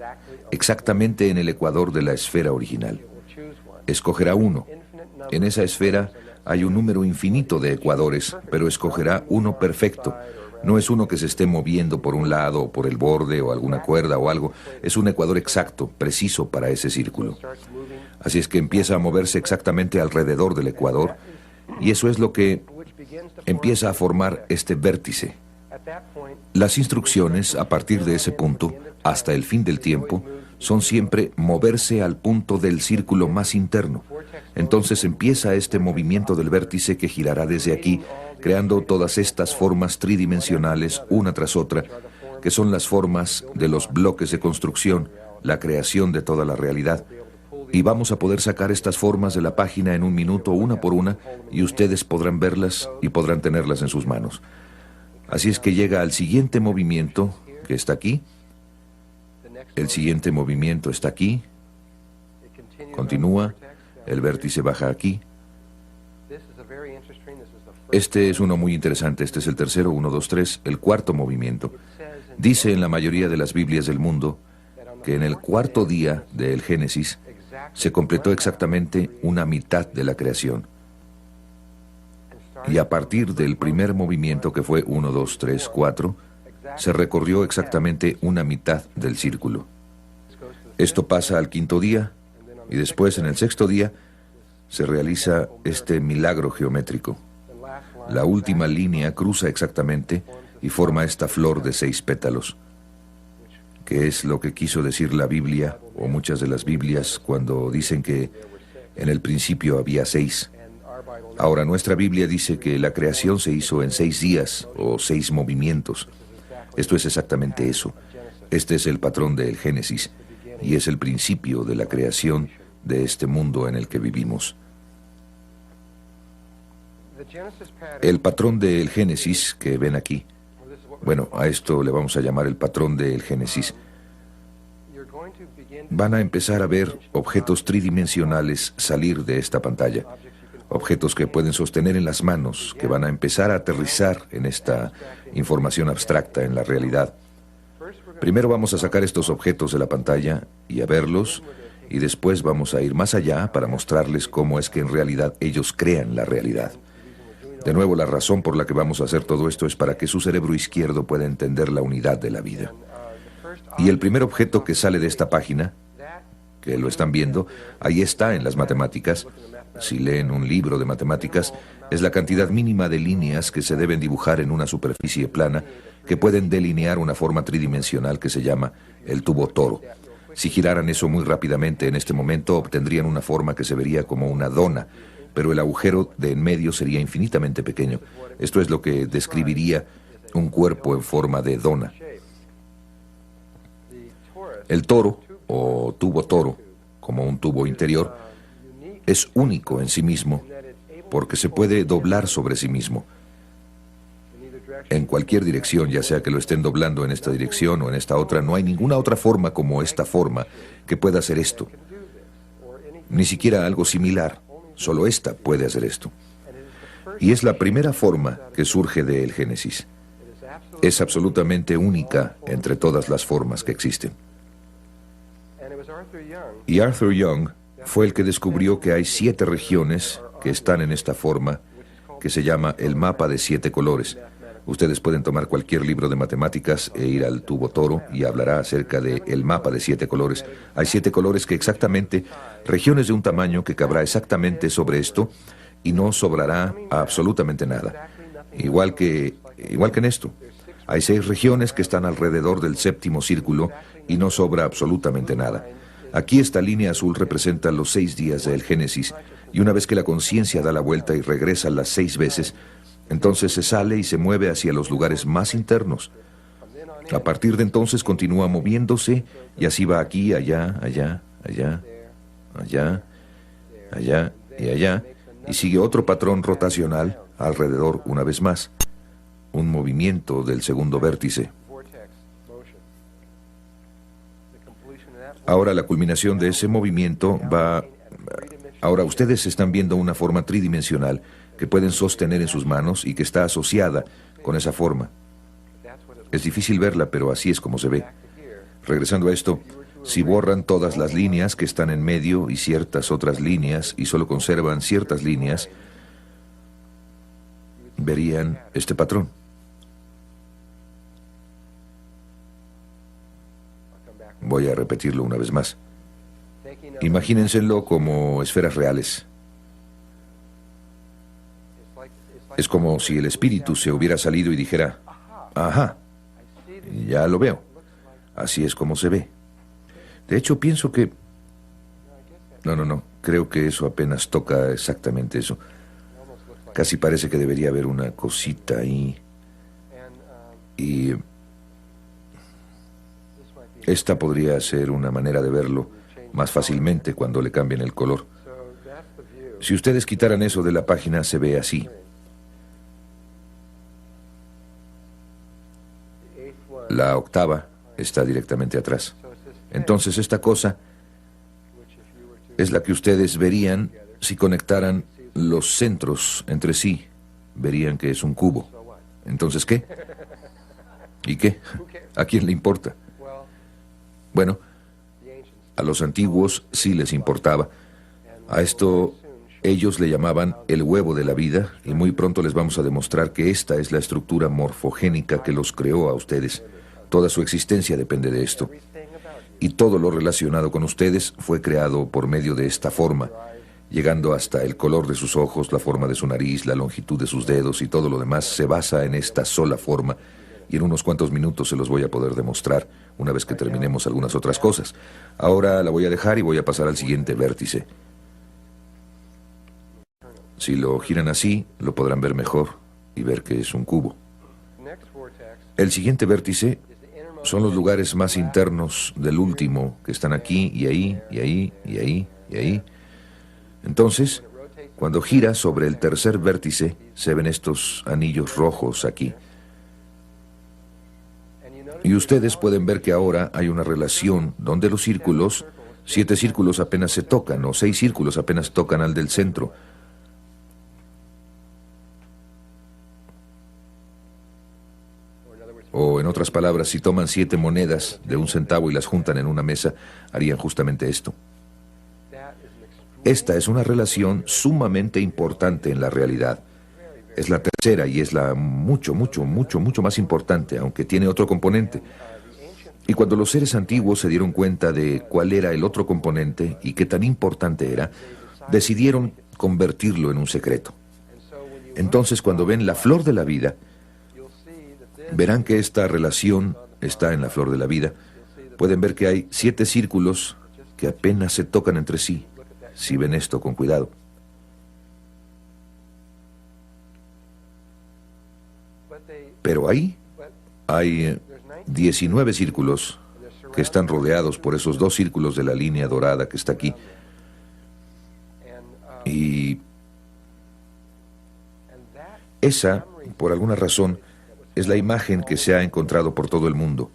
exactamente en el ecuador de la esfera original. Escogerá uno. En esa esfera hay un número infinito de ecuadores, pero escogerá uno perfecto. No es uno que se esté moviendo por un lado o por el borde o alguna cuerda o algo. Es un ecuador exacto, preciso para ese círculo. Así es que empieza a moverse exactamente alrededor del ecuador, y eso es lo que empieza a formar este vértice. Las instrucciones a partir de ese punto, hasta el fin del tiempo, son siempre moverse al punto del círculo más interno. Entonces empieza este movimiento del vértice que girará desde aquí, creando todas estas formas tridimensionales una tras otra, que son las formas de los bloques de construcción, la creación de toda la realidad. Y vamos a poder sacar estas formas de la página en un minuto, una por una, y ustedes podrán verlas y podrán tenerlas en sus manos. Así es que llega al siguiente movimiento, que está aquí. El siguiente movimiento está aquí. Continúa. El vértice baja aquí. Este es uno muy interesante. Este es el tercero, 1, 2, 3, el cuarto movimiento. Dice en la mayoría de las Biblias del mundo que en el cuarto día del Génesis se completó exactamente una mitad de la creación. Y a partir del primer movimiento, que fue 1, 2, 3, 4, se recorrió exactamente una mitad del círculo. Esto pasa al quinto día, y después, en el sexto día, se realiza este milagro geométrico. La última línea cruza exactamente y forma esta flor de 6 pétalos, que es lo que quiso decir la Biblia, o muchas de las Biblias, cuando dicen que en el principio había 6. Ahora, nuestra Biblia dice que la creación se hizo en 6 días, o 6 movimientos. Esto es exactamente eso. Este es el patrón del Génesis, y es el principio de la creación de este mundo en el que vivimos. El patrón del Génesis que ven aquí, bueno, a esto le vamos a llamar el patrón del Génesis. Van a empezar a ver objetos tridimensionales salir de esta pantalla. Objetos que pueden sostener en las manos, que van a empezar a aterrizar en esta información abstracta, en la realidad. Primero vamos a sacar estos objetos de la pantalla y a verlos, y después vamos a ir más allá para mostrarles cómo es que en realidad ellos crean la realidad. De nuevo, la razón por la que vamos a hacer todo esto es para que su cerebro izquierdo pueda entender la unidad de la vida. Y el primer objeto que sale de esta página, que lo están viendo, ahí está en las matemáticas. Si leen un libro de matemáticas, es la cantidad mínima de líneas que se deben dibujar en una superficie plana que pueden delinear una forma tridimensional que se llama el tubo toro. Si giraran eso muy rápidamente en este momento, obtendrían una forma que se vería como una dona, pero el agujero de en medio sería infinitamente pequeño. Esto es lo que describiría un cuerpo en forma de dona. El toro, o tubo toro, como un tubo interior, es único en sí mismo, porque se puede doblar sobre sí mismo. En cualquier dirección, ya sea que lo estén doblando en esta dirección o en esta otra, no hay ninguna otra forma como esta forma que pueda hacer esto. Ni siquiera algo similar. Solo esta puede hacer esto. Y es la primera forma que surge del Génesis. Es absolutamente única entre todas las formas que existen. Y Arthur Young fue el que descubrió que hay 7 regiones que están en esta forma, que se llama el mapa de 7 colores. Ustedes pueden tomar cualquier libro de matemáticas e ir al tubo toro y hablará acerca del mapa de 7 colores. Hay 7 colores que exactamente, regiones de un tamaño que cabrá exactamente sobre esto y no sobrará absolutamente nada. Igual que en esto. Hay 6 regiones que están alrededor del séptimo círculo y no sobra absolutamente nada. Aquí esta línea azul representa los 6 días del Génesis, y una vez que la conciencia da la vuelta y regresa las 6 veces, entonces se sale y se mueve hacia los lugares más internos. A partir de entonces continúa moviéndose y así va aquí, allá, allá, allá, allá, allá y allá, y sigue otro patrón rotacional alrededor una vez más, un movimiento del segundo vértice. Ahora la culminación de ese movimiento va... Ahora ustedes están viendo una forma tridimensional que pueden sostener en sus manos y que está asociada con esa forma. Es difícil verla, pero así es como se ve. Regresando a esto, si borran todas las líneas que están en medio y ciertas otras líneas y solo conservan ciertas líneas, verían este patrón. Voy a repetirlo una vez más. Imagínenselo como esferas reales. Es como si el espíritu se hubiera salido y dijera, ajá, ya lo veo. Así es como se ve. De hecho, pienso que... No, creo que eso apenas toca exactamente eso. Casi parece que debería haber una cosita ahí. Y... esta podría ser una manera de verlo más fácilmente cuando le cambien el color. Si ustedes quitaran eso de la página, se ve así. La octava está directamente atrás. Entonces esta cosa es la que ustedes verían si conectaran los centros entre sí verían que es un cubo. ¿Entonces qué? ¿Y qué? ¿A quién le importa? Bueno, a los antiguos sí les importaba. A esto ellos le llamaban el huevo de la vida, y muy pronto les vamos a demostrar que esta es la estructura morfogénica que los creó a ustedes. Toda su existencia depende de esto. Y todo lo relacionado con ustedes fue creado por medio de esta forma, llegando hasta el color de sus ojos, la forma de su nariz, la longitud de sus dedos y todo lo demás se basa en esta sola forma. Y en unos cuantos minutos se los voy a poder demostrar, una vez que terminemos algunas otras cosas. Ahora la voy a dejar y voy a pasar al siguiente vértice. Si lo giran así, lo podrán ver mejor y ver que es un cubo. El siguiente vértice son los lugares más internos del último, que están aquí y ahí, y ahí, y ahí, y ahí. Entonces, cuando gira sobre el tercer vértice, se ven estos anillos rojos aquí. Y ustedes pueden ver que ahora hay una relación donde los círculos, 7 círculos apenas se tocan, o 6 círculos apenas tocan al del centro. O en otras palabras, si toman 7 monedas de 1 centavo y las juntan en una mesa, harían justamente esto. Esta es una relación sumamente importante en la realidad. Es la tercera y es la mucho más importante, aunque tiene otro componente. Y cuando los seres antiguos se dieron cuenta de cuál era el otro componente y qué tan importante era, decidieron convertirlo en un secreto. Entonces, cuando ven la flor de la vida, verán que esta relación está en la flor de la vida. Pueden ver que hay 7 círculos que apenas se tocan entre sí, si ven esto con cuidado. Pero ahí hay 19 círculos que están rodeados por esos 2 círculos de la línea dorada que está aquí. Y esa, por alguna razón, es la imagen que se ha encontrado por todo el mundo.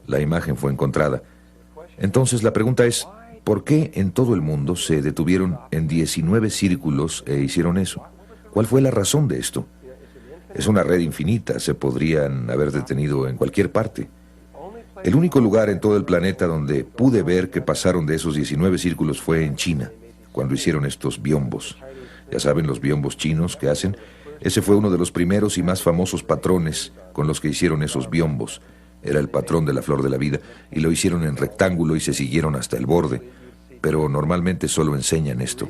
La imagen fue encontrada. Entonces la pregunta es, ¿por qué en todo el mundo se detuvieron en 19 círculos e hicieron eso? ¿Cuál fue la razón de esto? Es una red infinita, se podrían haber detenido en cualquier parte. El único lugar en todo el planeta donde pude ver que pasaron de esos 19 círculos fue en China, cuando hicieron estos biombos. Ya saben, los biombos chinos que hacen. Ese fue uno de los primeros y más famosos patrones con los que hicieron esos biombos. Era el patrón de la flor de la vida, y lo hicieron en rectángulo y se siguieron hasta el borde. Pero normalmente solo enseñan esto.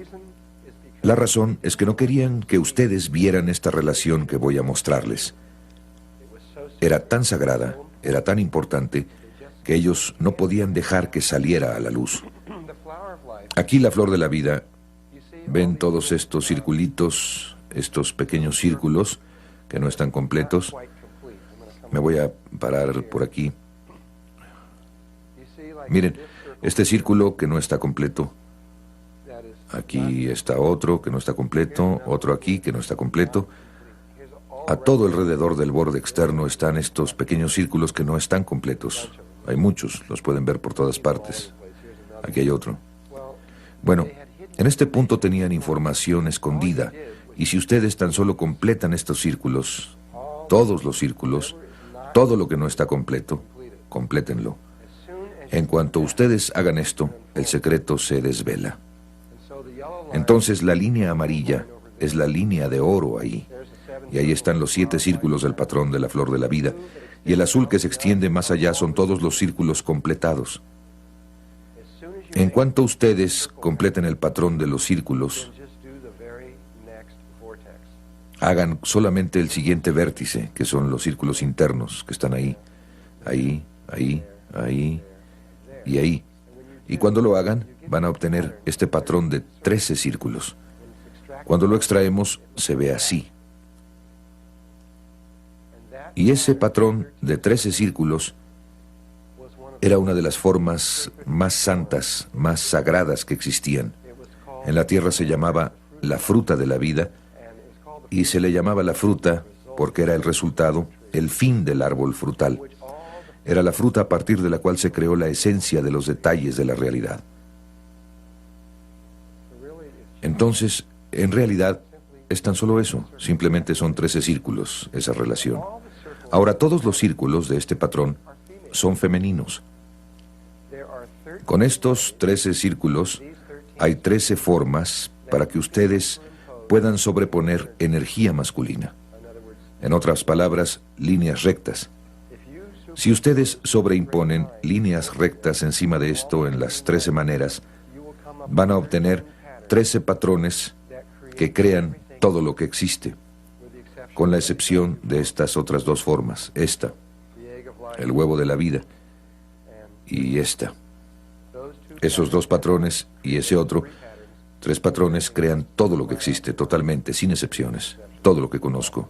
La razón es que no querían que ustedes vieran esta relación que voy a mostrarles. Era tan sagrada, era tan importante, que ellos no podían dejar que saliera a la luz. Aquí la flor de la vida, ven todos estos circulitos, estos pequeños círculos que no están completos. Me voy a parar por aquí. Miren, este círculo que no está completo. Aquí está otro que no está completo, otro aquí que no está completo. A todo alrededor del borde externo están estos pequeños círculos que no están completos. Hay muchos, los pueden ver por todas partes. Aquí hay otro. Bueno, en este punto tenían información escondida, y si ustedes tan solo completan estos círculos, todos los círculos, todo lo que no está completo, complétenlo. En cuanto ustedes hagan esto, el secreto se desvela. Entonces la línea amarilla es la línea de oro ahí, y ahí están los 7 círculos del patrón de la flor de la vida, y el azul que se extiende más allá son todos los círculos completados. En cuanto ustedes completen el patrón de los círculos, hagan solamente el siguiente vértice, que son los círculos internos que están ahí, ahí, ahí, ahí y ahí. Y cuando lo hagan, van a obtener este patrón de 13 círculos. Cuando lo extraemos, se ve así. Y ese patrón de 13 círculos era una de las formas más santas, más sagradas que existían. En la tierra se llamaba la fruta de la vida, y se le llamaba la fruta porque era el resultado, el fin del árbol frutal. Era la fruta a partir de la cual se creó la esencia de los detalles de la realidad. Entonces, en realidad, es tan solo eso, simplemente son 13 círculos, esa relación. Ahora, todos los círculos de este patrón son femeninos. Con estos 13 círculos hay 13 formas para que ustedes puedan sobreponer energía masculina. En otras palabras, líneas rectas. Si ustedes sobreimponen líneas rectas encima de esto en las 13 maneras, van a obtener 13 patrones que crean todo lo que existe, con la excepción de estas otras dos formas, esta, el huevo de la vida, y esta. Esos dos patrones y ese otro, 3 patrones crean todo lo que existe, totalmente, sin excepciones, todo lo que conozco.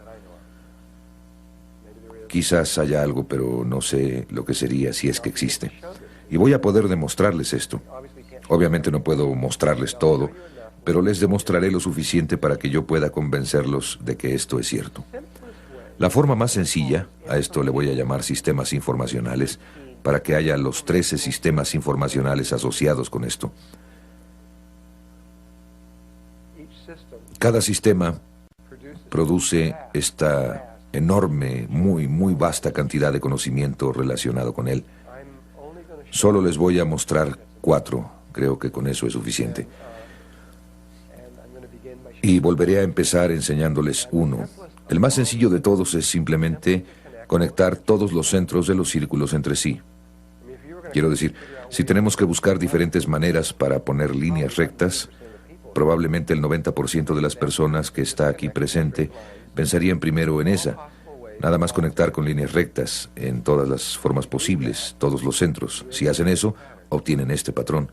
Quizás haya algo, pero no sé lo que sería si es que existe. Y voy a poder demostrarles esto. Obviamente no puedo mostrarles todo, pero les demostraré lo suficiente para que yo pueda convencerlos de que esto es cierto. La forma más sencilla, a esto le voy a llamar sistemas informacionales, para que haya los 13 sistemas informacionales asociados con esto. Cada sistema produce esta enorme, muy vasta cantidad de conocimiento relacionado con él. Solo les voy a mostrar 4, creo que con eso es suficiente. Y volveré a empezar enseñándoles uno. El más sencillo de todos es simplemente conectar todos los centros de los círculos entre sí. Quiero decir, si tenemos que buscar diferentes maneras para poner líneas rectas, probablemente el 90% de las personas que está aquí presente pensarían primero en esa. Nada más conectar con líneas rectas en todas las formas posibles, todos los centros. Si hacen eso, obtienen este patrón.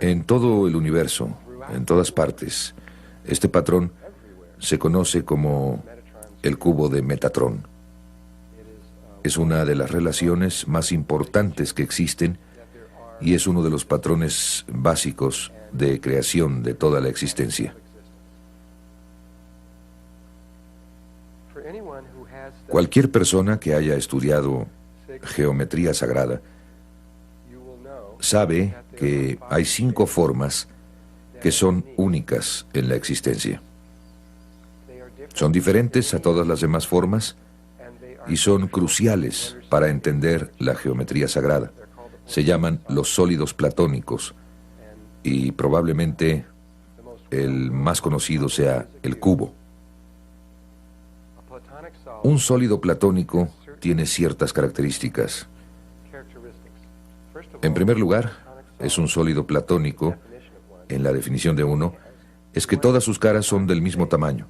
En todo el universo, en todas partes, este patrón se conoce como el cubo de Metatron. Es una de las relaciones más importantes que existen y es uno de los patrones básicos de creación de toda la existencia. Cualquier persona que haya estudiado geometría sagrada sabe que hay 5 formas que son únicas en la existencia. Son diferentes a todas las demás formas y son cruciales para entender la geometría sagrada. Se llaman los sólidos platónicos y probablemente el más conocido sea el cubo. Un sólido platónico tiene ciertas características. En primer lugar, es un sólido platónico, en la definición de uno, es que todas sus caras son del mismo tamaño.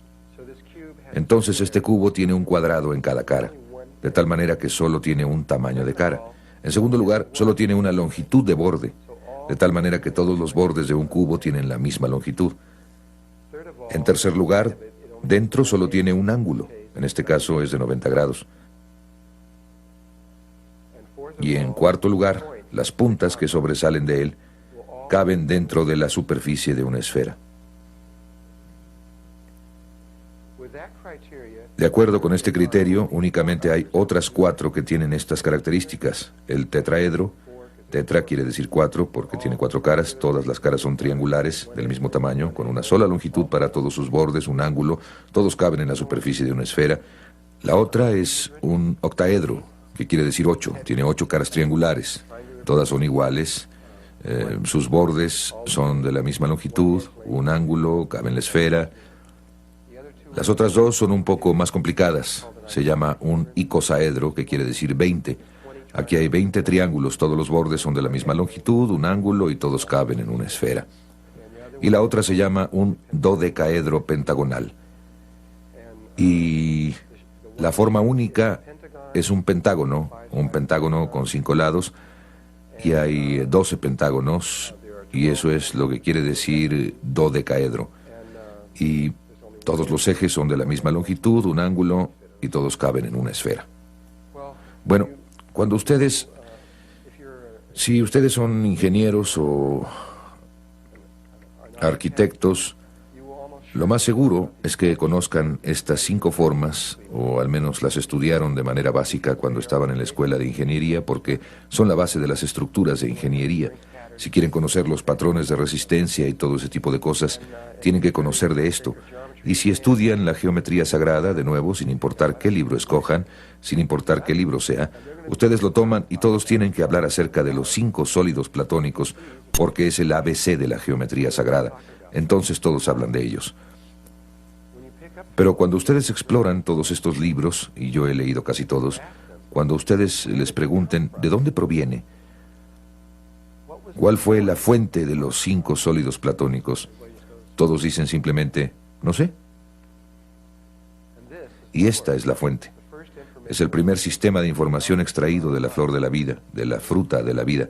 Entonces este cubo tiene un cuadrado en cada cara, de tal manera que solo tiene un tamaño de cara. En segundo lugar, solo tiene una longitud de borde, de tal manera que todos los bordes de un cubo tienen la misma longitud. En tercer lugar, dentro solo tiene un ángulo, en este caso es de 90 grados. Y en cuarto lugar, las puntas que sobresalen de él caben dentro de la superficie de una esfera. De acuerdo con este criterio, únicamente hay otras 4 que tienen estas características. El tetraedro, tetra quiere decir 4 porque tiene 4 caras, todas las caras son triangulares del mismo tamaño, con una sola longitud para todos sus bordes, un ángulo, todos caben en la superficie de una esfera. La otra es un octaedro, que quiere decir 8, tiene 8 caras triangulares, todas son iguales, sus bordes son de la misma longitud, un ángulo, cabe en la esfera. Las otras 2 son un poco más complicadas. Se llama un icosaedro, que quiere decir 20. Aquí hay 20 triángulos, todos los bordes son de la misma longitud, un ángulo y todos caben en una esfera. Y la otra se llama un dodecaedro pentagonal. Y la forma única es un pentágono con 5 lados, y hay 12 pentágonos, y eso es lo que quiere decir dodecaedro. Y todos los ejes son de la misma longitud, un ángulo, y todos caben en una esfera. Bueno, cuando si ustedes son ingenieros o arquitectos, lo más seguro es que conozcan estas 5 formas, o al menos las estudiaron de manera básica cuando estaban en la escuela de ingeniería, porque son la base de las estructuras de ingeniería. Si quieren conocer los patrones de resistencia y todo ese tipo de cosas, tienen que conocer de esto. Y si estudian la geometría sagrada, de nuevo, sin importar qué libro escojan, sin importar qué libro sea, ustedes lo toman y todos tienen que hablar acerca de los 5 sólidos platónicos, porque es el ABC de la geometría sagrada. Entonces todos hablan de ellos. Pero cuando ustedes exploran todos estos libros, y yo he leído casi todos, cuando ustedes les pregunten de dónde proviene, cuál fue la fuente de los 5 sólidos platónicos, todos dicen simplemente, no sé. Y esta es la fuente. Es el primer sistema de información extraído de la flor de la vida, de la fruta de la vida.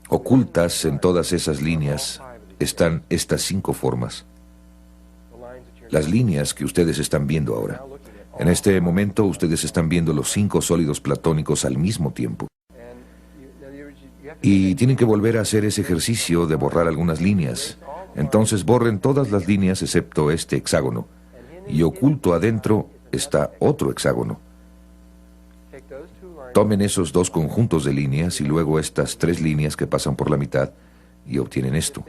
Ocultas en todas esas líneas están estas 5 formas. Las líneas que ustedes están viendo ahora. En este momento ustedes están viendo los 5 sólidos platónicos al mismo tiempo. Y tienen que volver a hacer ese ejercicio de borrar algunas líneas. Entonces borren todas las líneas excepto este hexágono. Y oculto adentro está otro hexágono. Tomen esos 2 conjuntos de líneas y luego estas 3 líneas que pasan por la mitad y obtienen esto,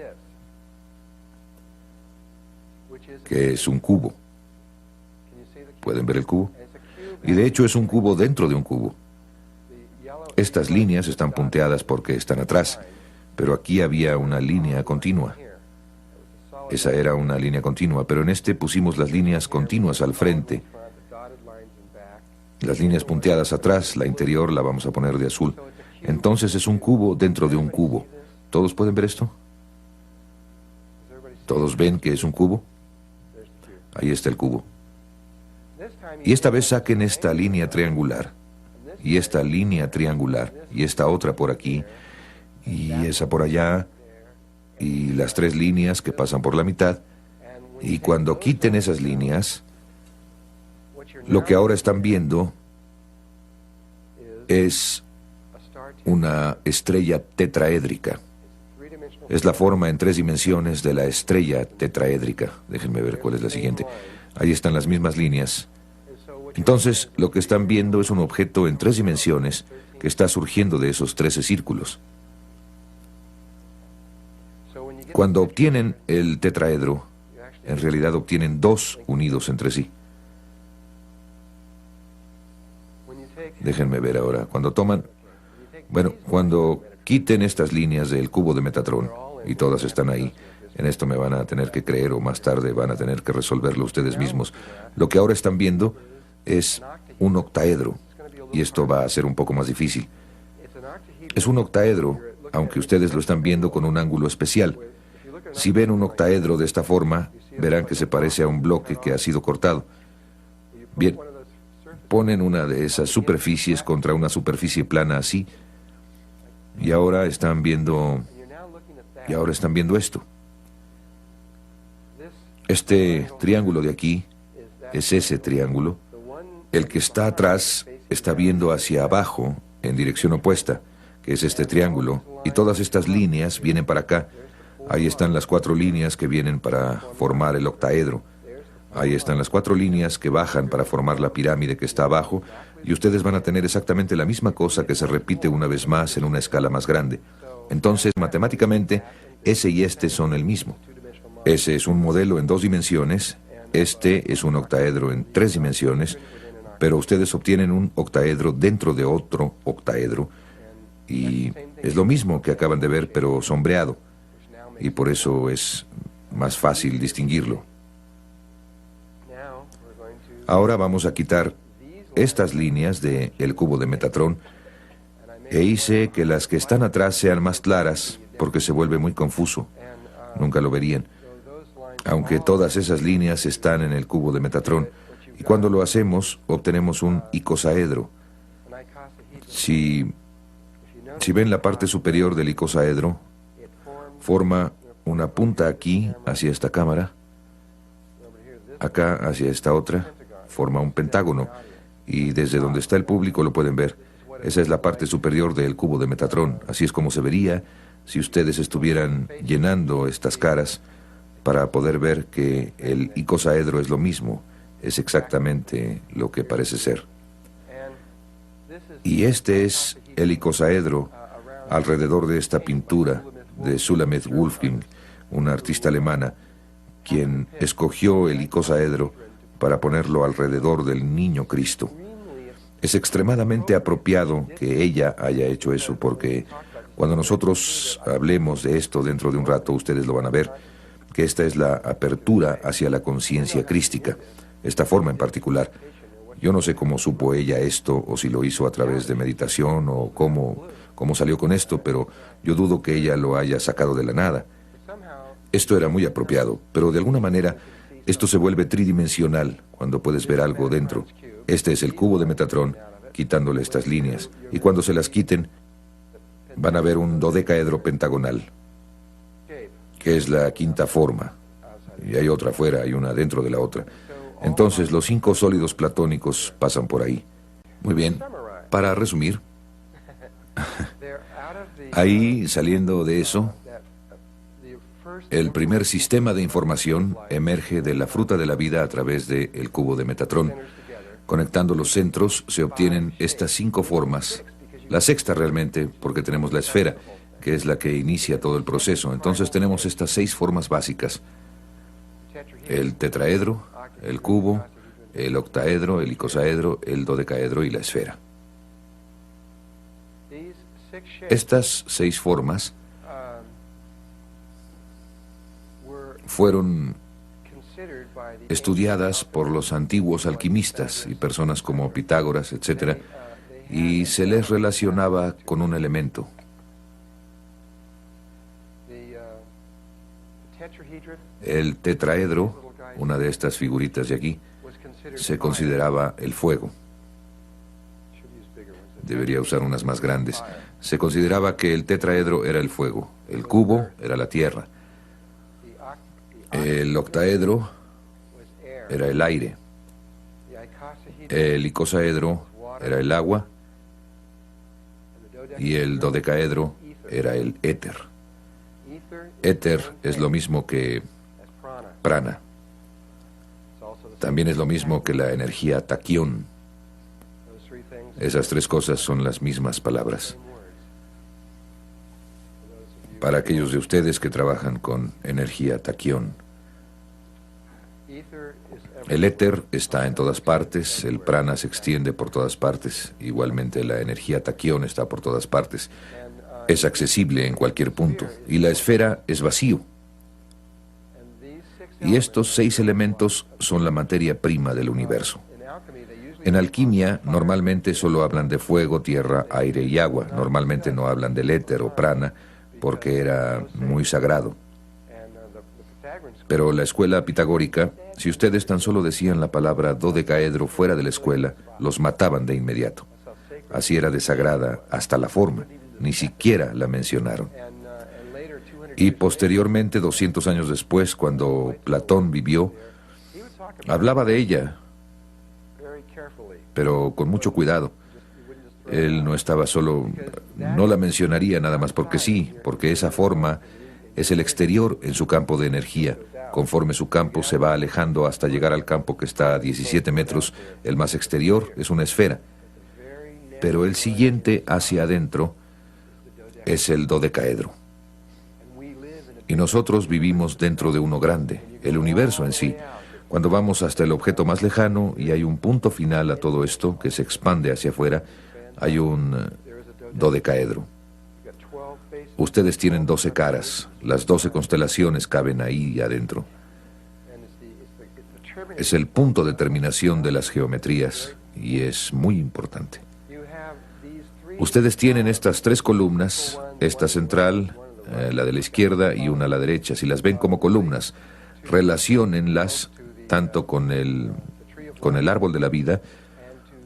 que es un cubo. ¿Pueden ver el cubo? Y de hecho es un cubo dentro de un cubo. Estas líneas están punteadas porque están atrás, pero aquí había una línea continua. Esa era una línea continua, pero en este pusimos las líneas continuas al frente. Las líneas punteadas atrás, la interior la vamos a poner de azul. Entonces es un cubo dentro de un cubo. ¿Todos pueden ver esto? ¿Todos ven que es un cubo? Ahí está el cubo. Y esta vez saquen esta línea triangular, y esta línea triangular, y esta otra por aquí, y esa por allá, y las 3 líneas que pasan por la mitad. Y cuando quiten esas líneas, lo que ahora están viendo es una estrella tetraédrica. Es la forma en 3 dimensiones de la estrella tetraédrica. Déjenme ver cuál es la siguiente. Ahí están las mismas líneas. Entonces, lo que están viendo es un objeto en 3 dimensiones que está surgiendo de esos 13 círculos. Cuando obtienen el tetraedro, en realidad obtienen 2 unidos entre sí. Déjenme ver ahora. Cuando quiten estas líneas del cubo de Metatrón, y todas están ahí, en esto me van a tener que creer o más tarde van a tener que resolverlo ustedes mismos. Lo que ahora están viendo es un octaedro, y esto va a ser un poco más difícil. Es un octaedro, aunque ustedes lo están viendo con un ángulo especial. Si ven un octaedro de esta forma, verán que se parece a un bloque que ha sido cortado. Bien, ponen una de esas superficies contra una superficie plana así, y ahora están viendo esto. Este triángulo de aquí es ese triángulo. El que está atrás está viendo hacia abajo en dirección opuesta, que es este triángulo, y todas estas líneas vienen para acá. Ahí están las 4 líneas que vienen para formar el octaedro. Ahí están las 4 líneas que bajan para formar la pirámide que está abajo, y ustedes van a tener exactamente la misma cosa que se repite una vez más en una escala más grande. Entonces, matemáticamente, ese y este son el mismo. Ese es un modelo en 2 dimensiones, este es un octaedro en 3 dimensiones, pero ustedes obtienen un octaedro dentro de otro octaedro, y es lo mismo que acaban de ver, pero sombreado, y por eso es más fácil distinguirlo. Ahora vamos a quitar estas líneas del cubo de Metatrón, e hice que las que están atrás sean más claras, porque se vuelve muy confuso. Nunca lo verían. Aunque todas esas líneas están en el cubo de Metatrón, y cuando lo hacemos, obtenemos un icosaedro. Si ven la parte superior del icosaedro, forma una punta aquí, hacia esta cámara, acá hacia esta otra, forma un pentágono, y desde donde está el público lo pueden ver. Esa es la parte superior del cubo de Metatrón. Así es como se vería si ustedes estuvieran llenando estas caras para poder ver que el icosaedro es lo mismo, es exactamente lo que parece ser. Y este es el icosaedro alrededor de esta pintura de Sulamith Wolfgang, una artista alemana, quien escogió el icosaedro para ponerlo alrededor del niño Cristo. Es extremadamente apropiado que ella haya hecho eso, porque cuando nosotros hablemos de esto dentro de un rato, ustedes lo van a ver, que esta es la apertura hacia la conciencia crística, esta forma en particular. Yo no sé cómo supo ella esto, o si lo hizo a través de meditación, o cómo salió con esto, pero yo dudo que ella lo haya sacado de la nada. Esto era muy apropiado, pero de alguna manera esto se vuelve tridimensional cuando puedes ver algo dentro. Este es el cubo de Metatron, quitándole estas líneas, y cuando se las quiten, van a ver un dodecaedro pentagonal, que es la quinta forma, y hay otra afuera, hay una dentro de la otra. Entonces los 5 sólidos platónicos pasan por ahí. Muy bien, para resumir, ahí, saliendo de eso, el primer sistema de información emerge de la fruta de la vida a través del cubo de Metatron. Conectando los centros se obtienen estas 5 formas, la sexta realmente, porque tenemos la esfera, que es la que inicia todo el proceso. Entonces tenemos estas 6 formas básicas: el tetraedro, el cubo, el octaedro, el icosaedro, el dodecaedro y la esfera. Estas 6 formas fueron estudiadas por los antiguos alquimistas y personas como Pitágoras, etc., y se les relacionaba con un elemento. El tetraedro, una de estas figuritas de aquí, se consideraba el fuego. Debería usar unas más grandes. Se consideraba que el tetraedro era el fuego, el cubo era la tierra, el octaedro era el aire, el icosaedro era el agua y el dodecaedro era el éter. Éter es lo mismo que prana. También es lo mismo que la energía taquión. Esas 3 cosas son las mismas palabras. Para aquellos de ustedes que trabajan con energía taquión, el éter está en todas partes, el prana se extiende por todas partes, igualmente la energía taquión está por todas partes, es accesible en cualquier punto, y la esfera es vacío. Y estos 6 elementos son la materia prima del universo. En alquimia, normalmente solo hablan de fuego, tierra, aire y agua. Normalmente no hablan del éter o prana, porque era muy sagrado. Pero la escuela pitagórica, si ustedes tan solo decían la palabra dodecaedro fuera de la escuela, los mataban de inmediato. Así era de sagrada hasta la forma, ni siquiera la mencionaron. Y posteriormente, 200 años después, cuando Platón vivió, hablaba de ella, pero con mucho cuidado. Él no estaba solo, no la mencionaría nada más porque sí, porque esa forma es el exterior en su campo de energía. Conforme su campo se va alejando hasta llegar al campo que está a 17 metros, el más exterior es una esfera. Pero el siguiente hacia adentro es el dodecaedro. Y nosotros vivimos dentro de uno grande, el universo en sí. Cuando vamos hasta el objeto más lejano y hay un punto final a todo esto que se expande hacia afuera, hay un dodecaedro. Ustedes tienen 12 caras, las 12 constelaciones caben ahí adentro. Es el punto de terminación de las geometrías y es muy importante. Ustedes tienen estas 3 columnas, esta central, la de la izquierda y una a la derecha. Si las ven como columnas, relaciónenlas tanto con el árbol de la vida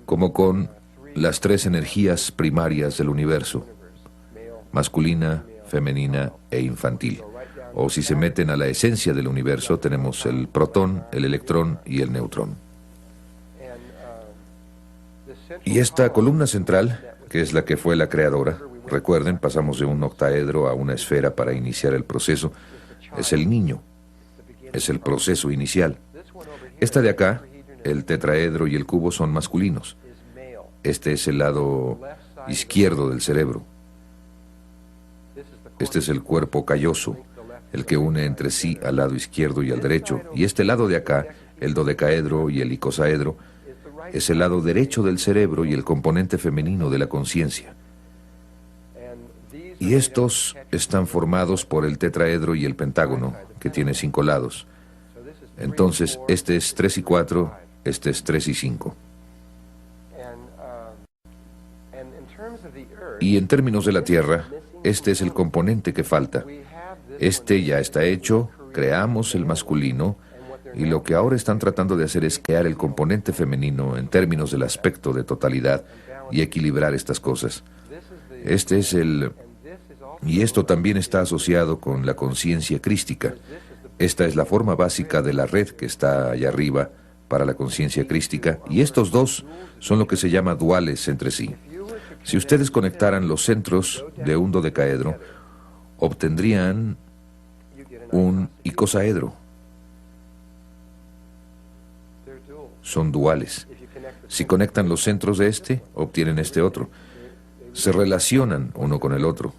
como con las 3 energías primarias del universo: masculina, femenina e infantil. O si se meten a la esencia del universo, tenemos el protón, el electrón y el neutrón. Y esta columna central, que es la que fue la creadora, recuerden, pasamos de un octaedro a una esfera para iniciar el proceso, es el niño, es el proceso inicial. Esta de acá, el tetraedro y el cubo, son masculinos. Este es el lado izquierdo del cerebro. este es el cuerpo calloso, el que une entre sí al lado izquierdo y al derecho. Y este lado de acá, el dodecaedro y el icosaedro, es el lado derecho del cerebro y el componente femenino de la conciencia. Y estos están formados por el tetraedro y el pentágono, que tiene 5 lados. Entonces, este es 3 y 4, este es 3 y 5. Y en términos de la Tierra, este es el componente que falta. Este ya está hecho, creamos el masculino, y lo que ahora están tratando de hacer es crear el componente femenino en términos del aspecto de totalidad y equilibrar estas cosas. Este es el... Y esto también está asociado con la conciencia crística. Esta es la forma básica de la red que está allá arriba para la conciencia crística, y estos dos son lo que se llama duales entre sí. Si ustedes conectaran los centros de un dodecaedro, obtendrían un icosaedro. Son duales. Si conectan los centros de este, obtienen este otro. Se relacionan uno con el otro.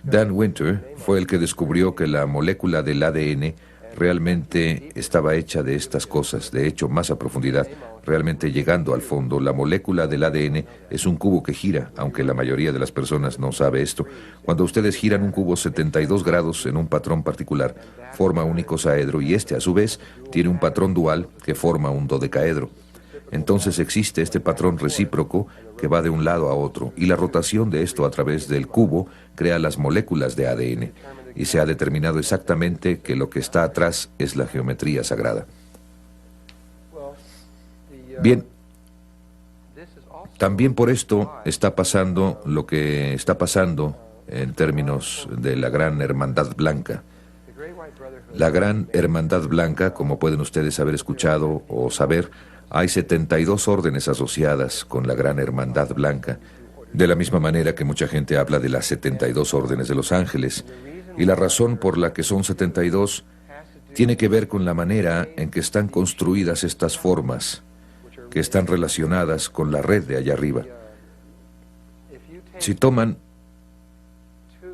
Dan Winter fue el que descubrió que la molécula del ADN realmente estaba hecha de estas cosas, de hecho, más a profundidad. Realmente llegando al fondo, la molécula del ADN es un cubo que gira, aunque la mayoría de las personas no sabe esto. Cuando ustedes giran un cubo 72 grados en un patrón particular, forma un icosaedro, y este, a su vez, tiene un patrón dual que forma un dodecaedro. Entonces existe este patrón recíproco que va de un lado a otro, y la rotación de esto a través del cubo crea las moléculas de ADN, y se ha determinado exactamente que lo que está atrás es la geometría sagrada. Bien, también por esto está pasando lo que está pasando en términos de la Gran Hermandad Blanca. La Gran Hermandad Blanca, como pueden ustedes haber escuchado o saber, hay 72 órdenes asociadas con la Gran Hermandad Blanca, de la misma manera que mucha gente habla de las 72 órdenes de los ángeles, y la razón por la que son 72 tiene que ver con la manera en que están construidas estas formas, que están relacionadas con la red de allá arriba. Si toman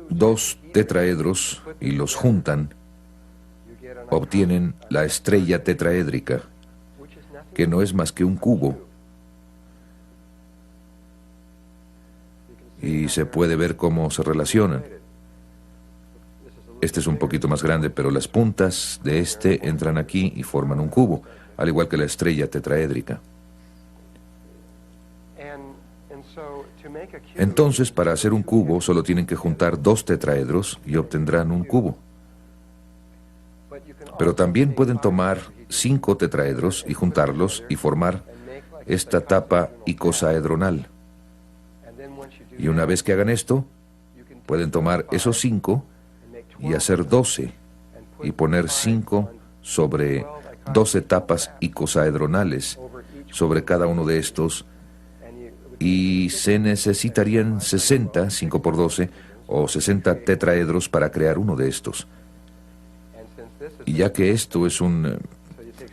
2 tetraedros y los juntan, obtienen la estrella tetraédrica, que no es más que un cubo. Y se puede ver cómo se relacionan. Este es un poquito más grande, pero las puntas de este entran aquí y forman un cubo, al igual que la estrella tetraédrica. Entonces, para hacer un cubo, solo tienen que juntar 2 tetraedros y obtendrán un cubo. Pero también pueden tomar 5 tetraedros y juntarlos y formar esta tapa icosaedronal. Y una vez que hagan esto, pueden tomar esos 5 y hacer 12 y poner 5 sobre 12 tapas icosaedronales sobre cada uno de estos, y se necesitarían 60, 5 por 12, o 60 tetraedros para crear uno de estos. Y ya que esto es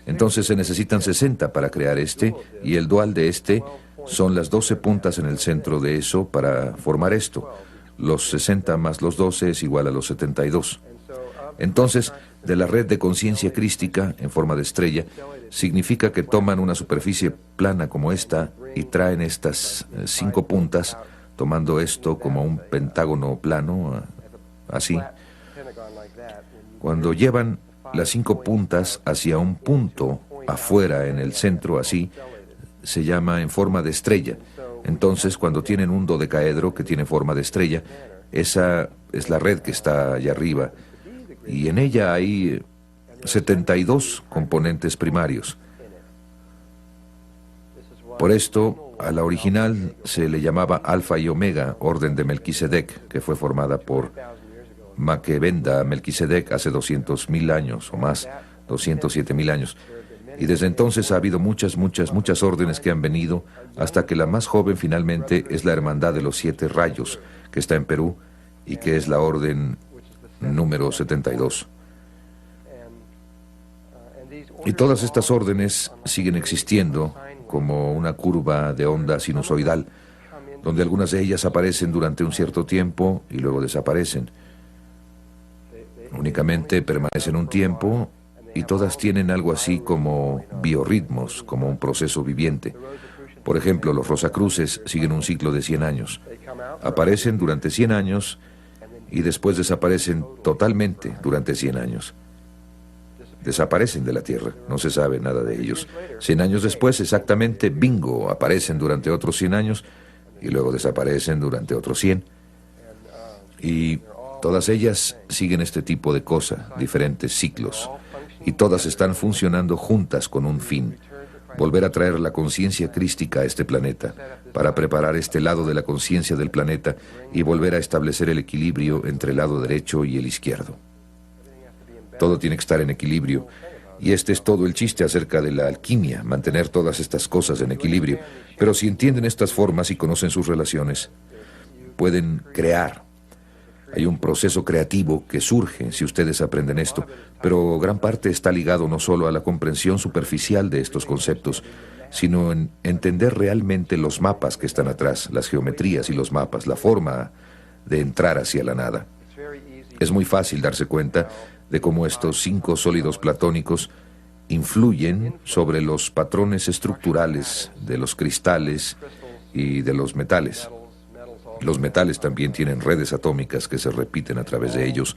entonces se necesitan 60 para crear este, y el dual de este son las 12 puntas en el centro de eso para formar esto. Los 60 más los 12 es igual a los 72. Entonces, de la red de conciencia crística en forma de estrella, significa que toman una superficie plana como esta y traen estas 5 puntas, tomando esto como un pentágono plano, así. Cuando llevan las 5 puntas hacia un punto afuera en el centro, así, se llama en forma de estrella. Entonces, cuando tienen un dodecaedro que tiene forma de estrella, esa es la red que está allá arriba, y en ella hay 72 componentes primarios. Por esto, a la original se le llamaba Alfa y Omega, orden de Melquisedec, que fue formada por Maquebenda Melquisedec hace 200.000 años o más, 207.000 años. Y desde entonces ha habido muchas órdenes que han venido, hasta que la más joven finalmente es la Hermandad de los 7 Rayos, que está en Perú, y que es la orden número 72. Y todas estas órdenes siguen existiendo como una curva de onda sinusoidal. donde algunas de ellas aparecen durante un cierto tiempo y luego desaparecen. Únicamente permanecen un tiempo y todas tienen algo así como biorritmos, como un proceso viviente. Por ejemplo, los Rosacruces siguen un ciclo de 100 años. Aparecen durante 100 años y después desaparecen totalmente durante 100 años. Desaparecen de la Tierra, no se sabe nada de ellos. 100 años después, exactamente, bingo, aparecen durante otros 100 años y luego desaparecen durante otros 100. Y todas ellas siguen este tipo de cosa, diferentes ciclos. Y todas están funcionando juntas con un fin: volver a traer la conciencia crística a este planeta, para preparar este lado de la conciencia del planeta y volver a establecer el equilibrio entre el lado derecho y el izquierdo. Todo tiene que estar en equilibrio. Y este es todo el chiste acerca de la alquimia, mantener todas estas cosas en equilibrio. Pero si entienden estas formas y conocen sus relaciones, pueden crear. Hay un proceso creativo que surge si ustedes aprenden esto, pero gran parte está ligado no solo a la comprensión superficial de estos conceptos, sino en entender realmente los mapas que están atrás, las geometrías y los mapas, la forma de entrar hacia la nada. Es muy fácil darse cuenta de cómo estos 5 sólidos platónicos influyen sobre los patrones estructurales de los cristales y de los metales. Los metales también tienen redes atómicas que se repiten a través de ellos,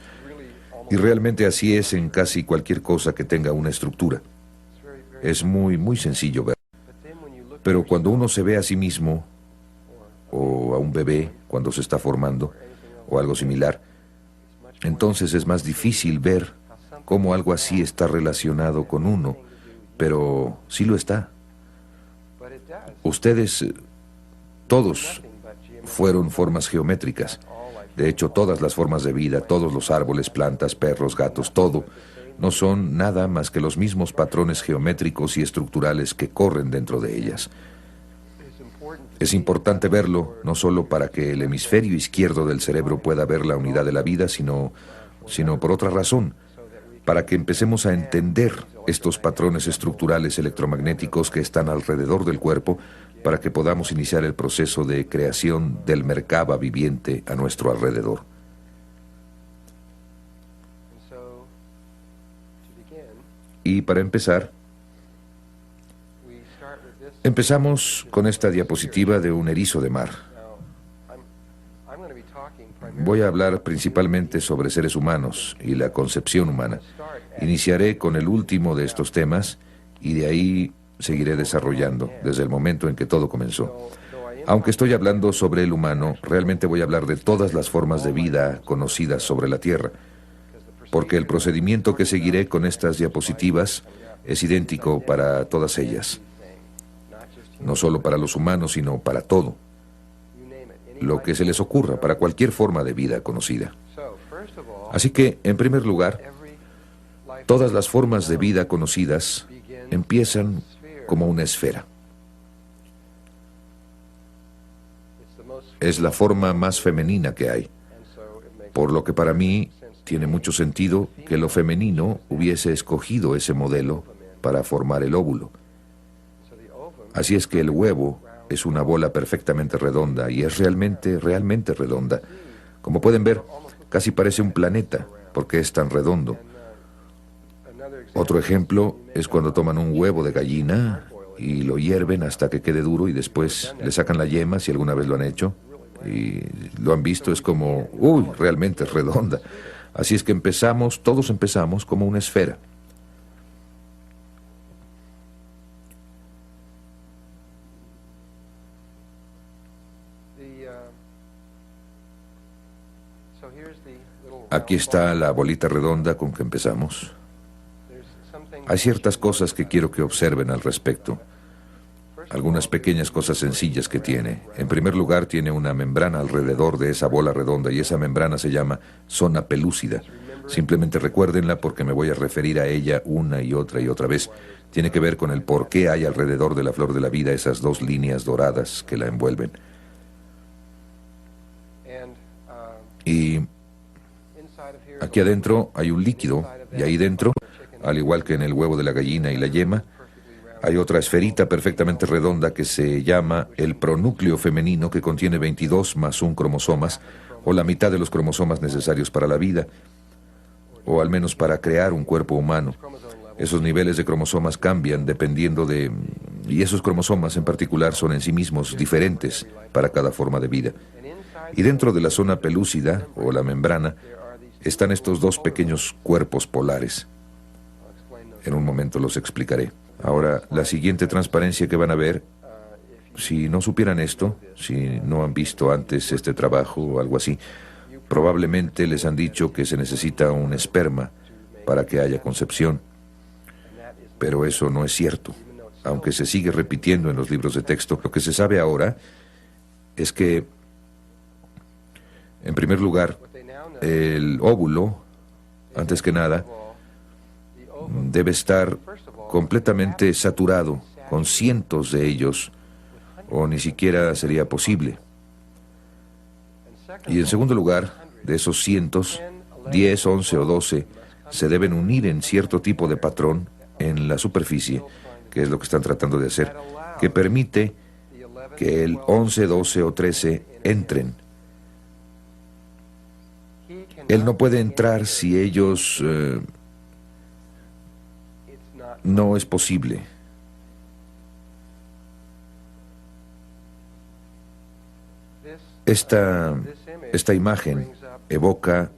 y realmente así es en casi cualquier cosa que tenga una estructura. Es muy sencillo ver. Pero cuando uno se ve a sí mismo, o a un bebé cuando se está formando, o algo similar, entonces es más difícil ver cómo algo así está relacionado con uno, pero sí lo está. Ustedes, todos, fueron formas geométricas. De hecho, todas las formas de vida, todos los árboles, plantas, perros, gatos, todo, no son nada más que los mismos patrones geométricos y estructurales que corren dentro de ellas. Es importante verlo, no solo para que el hemisferio izquierdo del cerebro pueda ver la unidad de la vida, sino por otra razón, para que empecemos a entender estos patrones estructurales electromagnéticos que están alrededor del cuerpo, para que podamos iniciar el proceso de creación del Merkaba viviente a nuestro alrededor. Y para empezar, empezamos con esta diapositiva de un erizo de mar. Voy a hablar principalmente sobre seres humanos y la concepción humana. Iniciaré con el último de estos temas y de ahí seguiré desarrollando desde el momento en que todo comenzó. Aunque estoy hablando sobre el humano, realmente voy a hablar de todas las formas de vida conocidas sobre la Tierra, porque el procedimiento que seguiré con estas diapositivas es idéntico para todas ellas. No solo para los humanos, sino para todo. Lo que se les ocurra, para cualquier forma de vida conocida. Así que, en primer lugar, todas las formas de vida conocidas empiezan como una esfera. Es la forma más femenina que hay, por lo que para mí tiene mucho sentido que lo femenino hubiese escogido ese modelo para formar el óvulo. Así es que el huevo es una bola perfectamente redonda y es realmente redonda. Como pueden ver, casi parece un planeta porque es tan redondo. Otro ejemplo es cuando toman un huevo de gallina y lo hierven hasta que quede duro y después le sacan la yema, si alguna vez lo han hecho, y lo han visto, es como, realmente es redonda. Así es que todos empezamos como una esfera. Aquí está la bolita redonda con que empezamos. Hay ciertas cosas que quiero que observen al respecto. Algunas pequeñas cosas sencillas que tiene. En primer lugar, tiene una membrana alrededor de esa bola redonda y esa membrana se llama zona pelúcida. Simplemente recuérdenla porque me voy a referir a ella una y otra vez. Tiene que ver con el por qué hay alrededor de la flor de la vida esas 2 líneas doradas que la envuelven. Y aquí adentro hay un líquido, y ahí dentro, al igual que en el huevo de la gallina y la yema, Hay otra esferita perfectamente redonda que se llama el pronúcleo femenino, que contiene 22 más un cromosomas, o la mitad de los cromosomas necesarios para la vida, o al menos para crear un cuerpo humano. Esos niveles de cromosomas cambian dependiendo de... y esos cromosomas en particular son en sí mismos diferentes para cada forma de vida. Y dentro de la zona pelúcida, o la membrana, están estos dos pequeños cuerpos polares. En un momento los explicaré. Ahora, la siguiente transparencia que van a ver, si no supieran esto, si no han visto antes este trabajo o algo así, probablemente les han dicho que se necesita un esperma para que haya concepción. Pero eso no es cierto. Aunque se sigue repitiendo en los libros de texto, lo que se sabe ahora es que, en primer lugar, el óvulo, antes que nada, debe estar completamente saturado con cientos de ellos, o ni siquiera sería posible. Y en segundo lugar, de esos cientos, 10, 11 o 12 se deben unir en cierto tipo de patrón en la superficie, que es lo que están tratando de hacer, que permite que el 11, 12 o 13 entren. Él no puede entrar si ellos... no es posible. Esta imagen evoca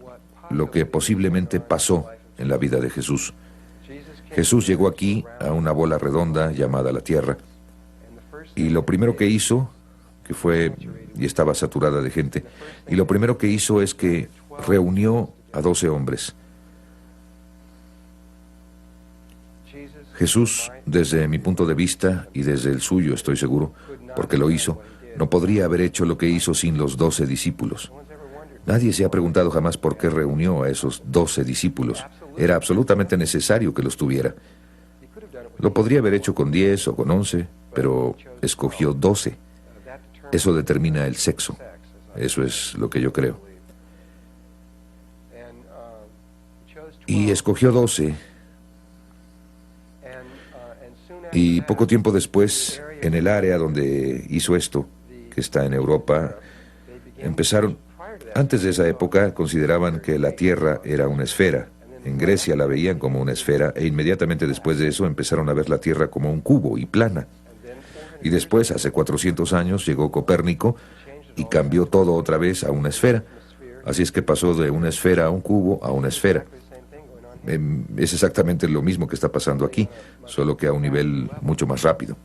lo que posiblemente pasó en la vida de Jesús. Jesús llegó aquí a una bola redonda llamada la Tierra, y lo primero que hizo, que fue, y estaba saturada de gente, y lo primero que hizo es que reunió a 12 hombres. Jesús, desde mi punto de vista, y desde el suyo estoy seguro, porque lo hizo, no podría haber hecho lo que hizo sin los 12 discípulos. Nadie se ha preguntado jamás por qué reunió a esos 12 discípulos. Era absolutamente necesario que los tuviera. Lo podría haber hecho con 10 o con 11, pero escogió 12. Eso determina el sexo. Eso es lo que yo creo. Y escogió 12. Y poco tiempo después, en el área donde hizo esto, que está en Europa, empezaron... Antes de esa época consideraban que la Tierra era una esfera. En Grecia la veían como una esfera, e inmediatamente después de eso empezaron a ver la Tierra como un cubo y plana. Y después, hace 400 años, llegó Copérnico y cambió todo otra vez a una esfera. Así es que pasó de una esfera a un cubo a una esfera. Es exactamente lo mismo que está pasando aquí, solo que a un nivel mucho más rápido.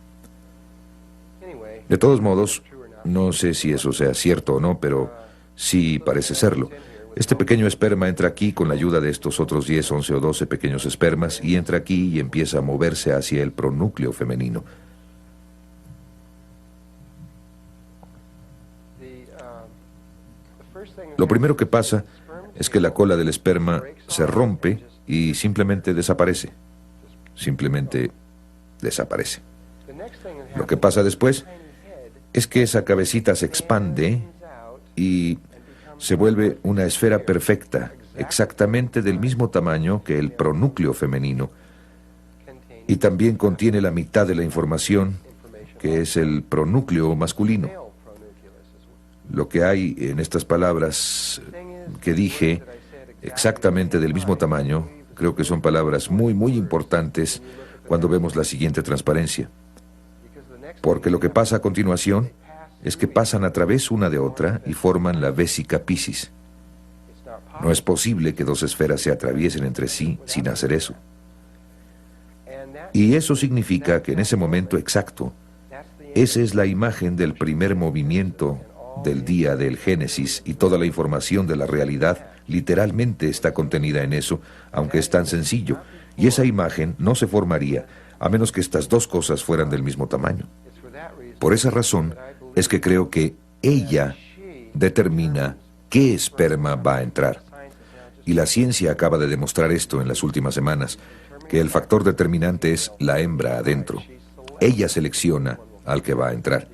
De todos modos, no sé si eso sea cierto o no, pero sí parece serlo. Este pequeño esperma entra aquí con la ayuda de estos otros 10, 11 o 12 pequeños espermas, y entra aquí y empieza a moverse hacia el pronúcleo femenino. Lo primero que pasa es que la cola del esperma se rompe y simplemente desaparece. Simplemente desaparece. Lo que pasa después es que esa cabecita se expande y se vuelve una esfera perfecta, exactamente del mismo tamaño que el pronúcleo femenino, y también contiene la mitad de la información, que es el pronúcleo masculino. Lo que hay en estas palabras que dije, exactamente del mismo tamaño, creo que son palabras muy, muy importantes cuando vemos la siguiente transparencia. Porque lo que pasa a continuación es que pasan a través una de otra y forman la vésica Piscis. No es posible que dos esferas se atraviesen entre sí sin hacer eso. Y eso significa que en ese momento exacto, esa es la imagen del primer movimiento del día del Génesis, y toda la información de la realidad literalmente está contenida en eso, aunque es tan sencillo. Y esa imagen no se formaría a menos que estas dos cosas fueran del mismo tamaño. Por esa razón es que creo que ella determina qué esperma va a entrar. Y la ciencia acaba de demostrar esto en las últimas semanas, que el factor determinante es la hembra adentro. Ella selecciona al que va a entrar,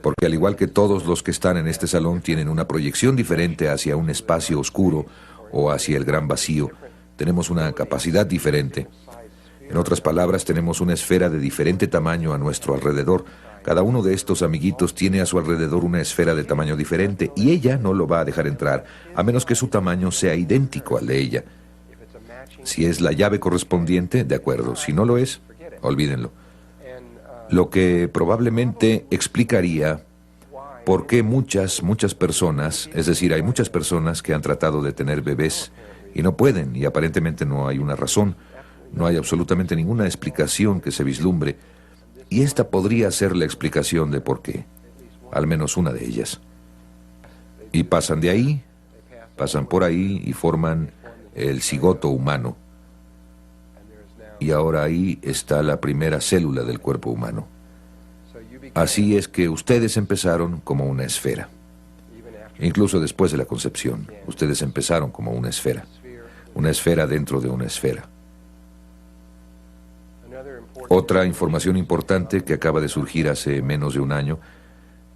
porque al igual que todos los que están en este salón tienen una proyección diferente hacia un espacio oscuro o hacia el gran vacío, tenemos una capacidad diferente. En otras palabras, tenemos una esfera de diferente tamaño a nuestro alrededor. Cada uno de estos amiguitos tiene a su alrededor una esfera de tamaño diferente y ella no lo va a dejar entrar, a menos que su tamaño sea idéntico al de ella. Si es la llave correspondiente, de acuerdo. Si no lo es, olvídenlo. Lo que probablemente explicaría por qué muchas personas, es decir, hay muchas personas que han tratado de tener bebés y no pueden, y aparentemente no hay una razón, no hay absolutamente ninguna explicación que se vislumbre, y esta podría ser la explicación de por qué, al menos una de ellas. Y pasan de ahí, pasan por ahí y forman el cigoto humano. Y ahora ahí está la primera célula del cuerpo humano. Así es que ustedes empezaron como una esfera. Incluso después de la concepción, ustedes empezaron como una esfera dentro de una esfera. Otra información importante que acaba de surgir hace menos de un año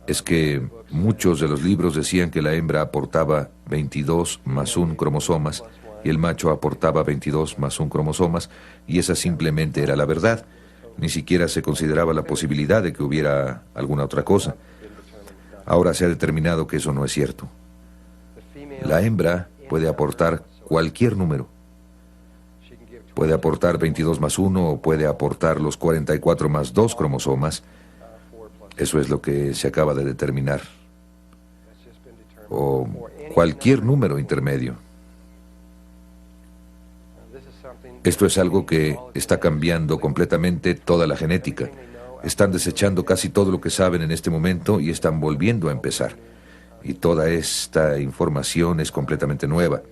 es que muchos de los libros decían que la hembra aportaba 22 más 1 cromosomas y el macho aportaba 22 más 1 cromosomas, y esa simplemente era la verdad. Ni siquiera se consideraba la posibilidad de que hubiera alguna otra cosa. Ahora se ha determinado que eso no es cierto. La hembra puede aportar cualquier número. Puede aportar 22 más 1 o puede aportar los 44 más 2 cromosomas. Eso es lo que se acaba de determinar. O cualquier número intermedio. Esto es algo que está cambiando completamente toda la genética. Están desechando casi todo lo que saben en este momento y están volviendo a empezar. Y toda esta información es completamente nueva.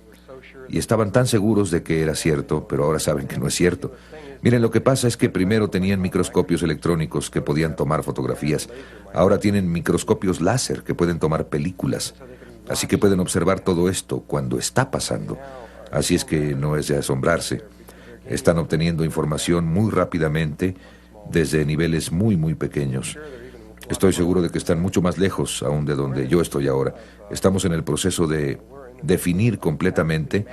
Y estaban tan seguros de que era cierto, pero ahora saben que no es cierto. Miren, lo que pasa es que primero tenían microscopios electrónicos que podían tomar fotografías. Ahora tienen microscopios láser que pueden tomar películas. Así que pueden observar todo esto cuando está pasando. Así es que no es de asombrarse. Están obteniendo información muy rápidamente desde niveles muy pequeños. Estoy seguro de que están mucho más lejos aún de donde yo estoy ahora. Estamos en el proceso de definir completamente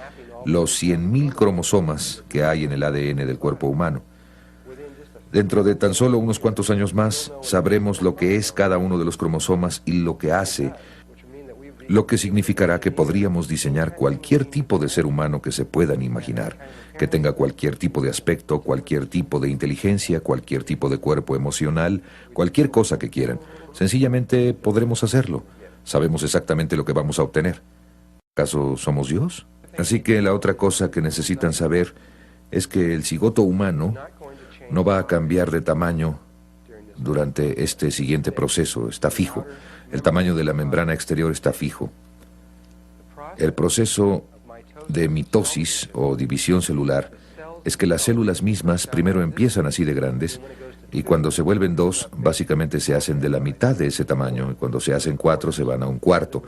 los 100.000 cromosomas que hay en el ADN del cuerpo humano. Dentro de tan solo unos cuantos años más, sabremos lo que es cada uno de los cromosomas y lo que hace, lo que significará que podríamos diseñar cualquier tipo de ser humano que se puedan imaginar, que tenga cualquier tipo de aspecto, cualquier tipo de inteligencia, cualquier tipo de cuerpo emocional, cualquier cosa que quieran. Sencillamente podremos hacerlo. Sabemos exactamente lo que vamos a obtener. ¿Acaso somos Dios? Así que la otra cosa que necesitan saber es que el cigoto humano no va a cambiar de tamaño durante este siguiente proceso. Está fijo. El tamaño de la membrana exterior está fijo. El proceso de mitosis o división celular es que las células mismas primero empiezan así de grandes y cuando se vuelven 2, básicamente se hacen de la mitad de ese tamaño, y cuando se hacen 4 se van a un cuarto.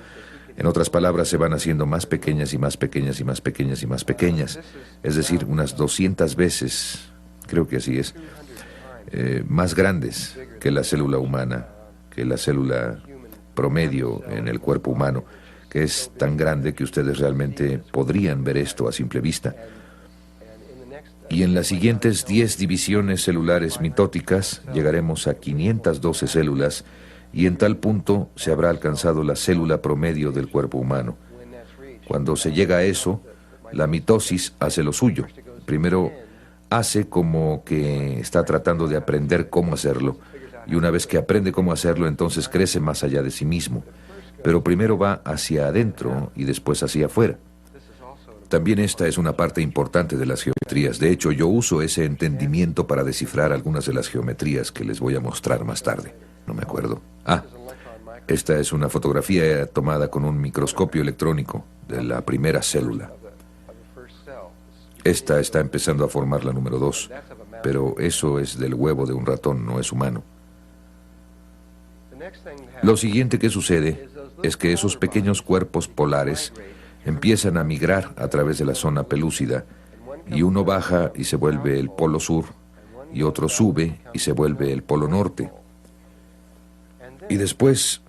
En otras palabras, se van haciendo más pequeñas y más pequeñas y más pequeñas y más pequeñas. Es decir, unas 200 veces, creo que así es, más grandes que la célula humana, que la célula promedio en el cuerpo humano, que es tan grande que ustedes realmente podrían ver esto a simple vista. Y en las siguientes 10 divisiones celulares mitóticas llegaremos a 512 células, y en tal punto se habrá alcanzado la célula promedio del cuerpo humano. Cuando se llega a eso, la mitosis hace lo suyo. Primero hace como que está tratando de aprender cómo hacerlo, y una vez que aprende cómo hacerlo, entonces crece más allá de sí mismo. Pero primero va hacia adentro y después hacia afuera. También esta es una parte importante de las geometrías. De hecho, yo uso ese entendimiento para descifrar algunas de las geometrías que les voy a mostrar más tarde. No me acuerdo. Esta es una fotografía tomada con un microscopio electrónico de la primera célula. Esta está empezando a formar la número 2, pero eso es del huevo de un ratón, no es humano. Lo siguiente que sucede es que esos pequeños cuerpos polares empiezan a migrar a través de la zona pelúcida, y uno baja y se vuelve el polo sur, y otro sube y se vuelve el polo norte. Y después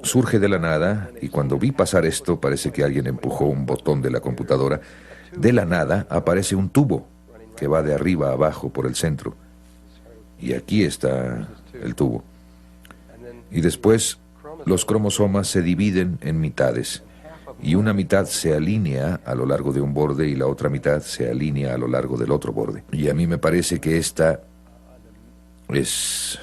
surge de la nada, y cuando vi pasar esto, parece que alguien empujó un botón de la computadora. De la nada aparece un tubo que va de arriba a abajo por el centro. Y aquí está el tubo. Y después los cromosomas se dividen en mitades. Y una mitad se alinea a lo largo de un borde y la otra mitad se alinea a lo largo del otro borde. Y a mí me parece que esta es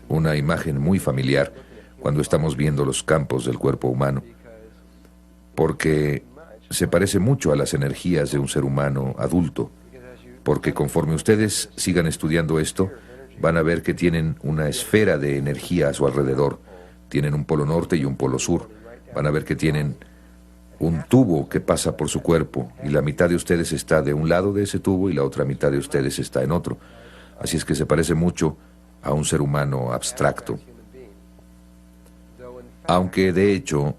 una imagen muy familiar cuando estamos viendo los campos del cuerpo humano, porque se parece mucho a las energías de un ser humano adulto, porque conforme ustedes sigan estudiando esto, van a ver que tienen una esfera de energía a su alrededor, tienen un polo norte y un polo sur, van a ver que tienen un tubo que pasa por su cuerpo y la mitad de ustedes está de un lado de ese tubo y la otra mitad de ustedes está en otro. Así es que se parece mucho a un ser humano abstracto. Aunque de hecho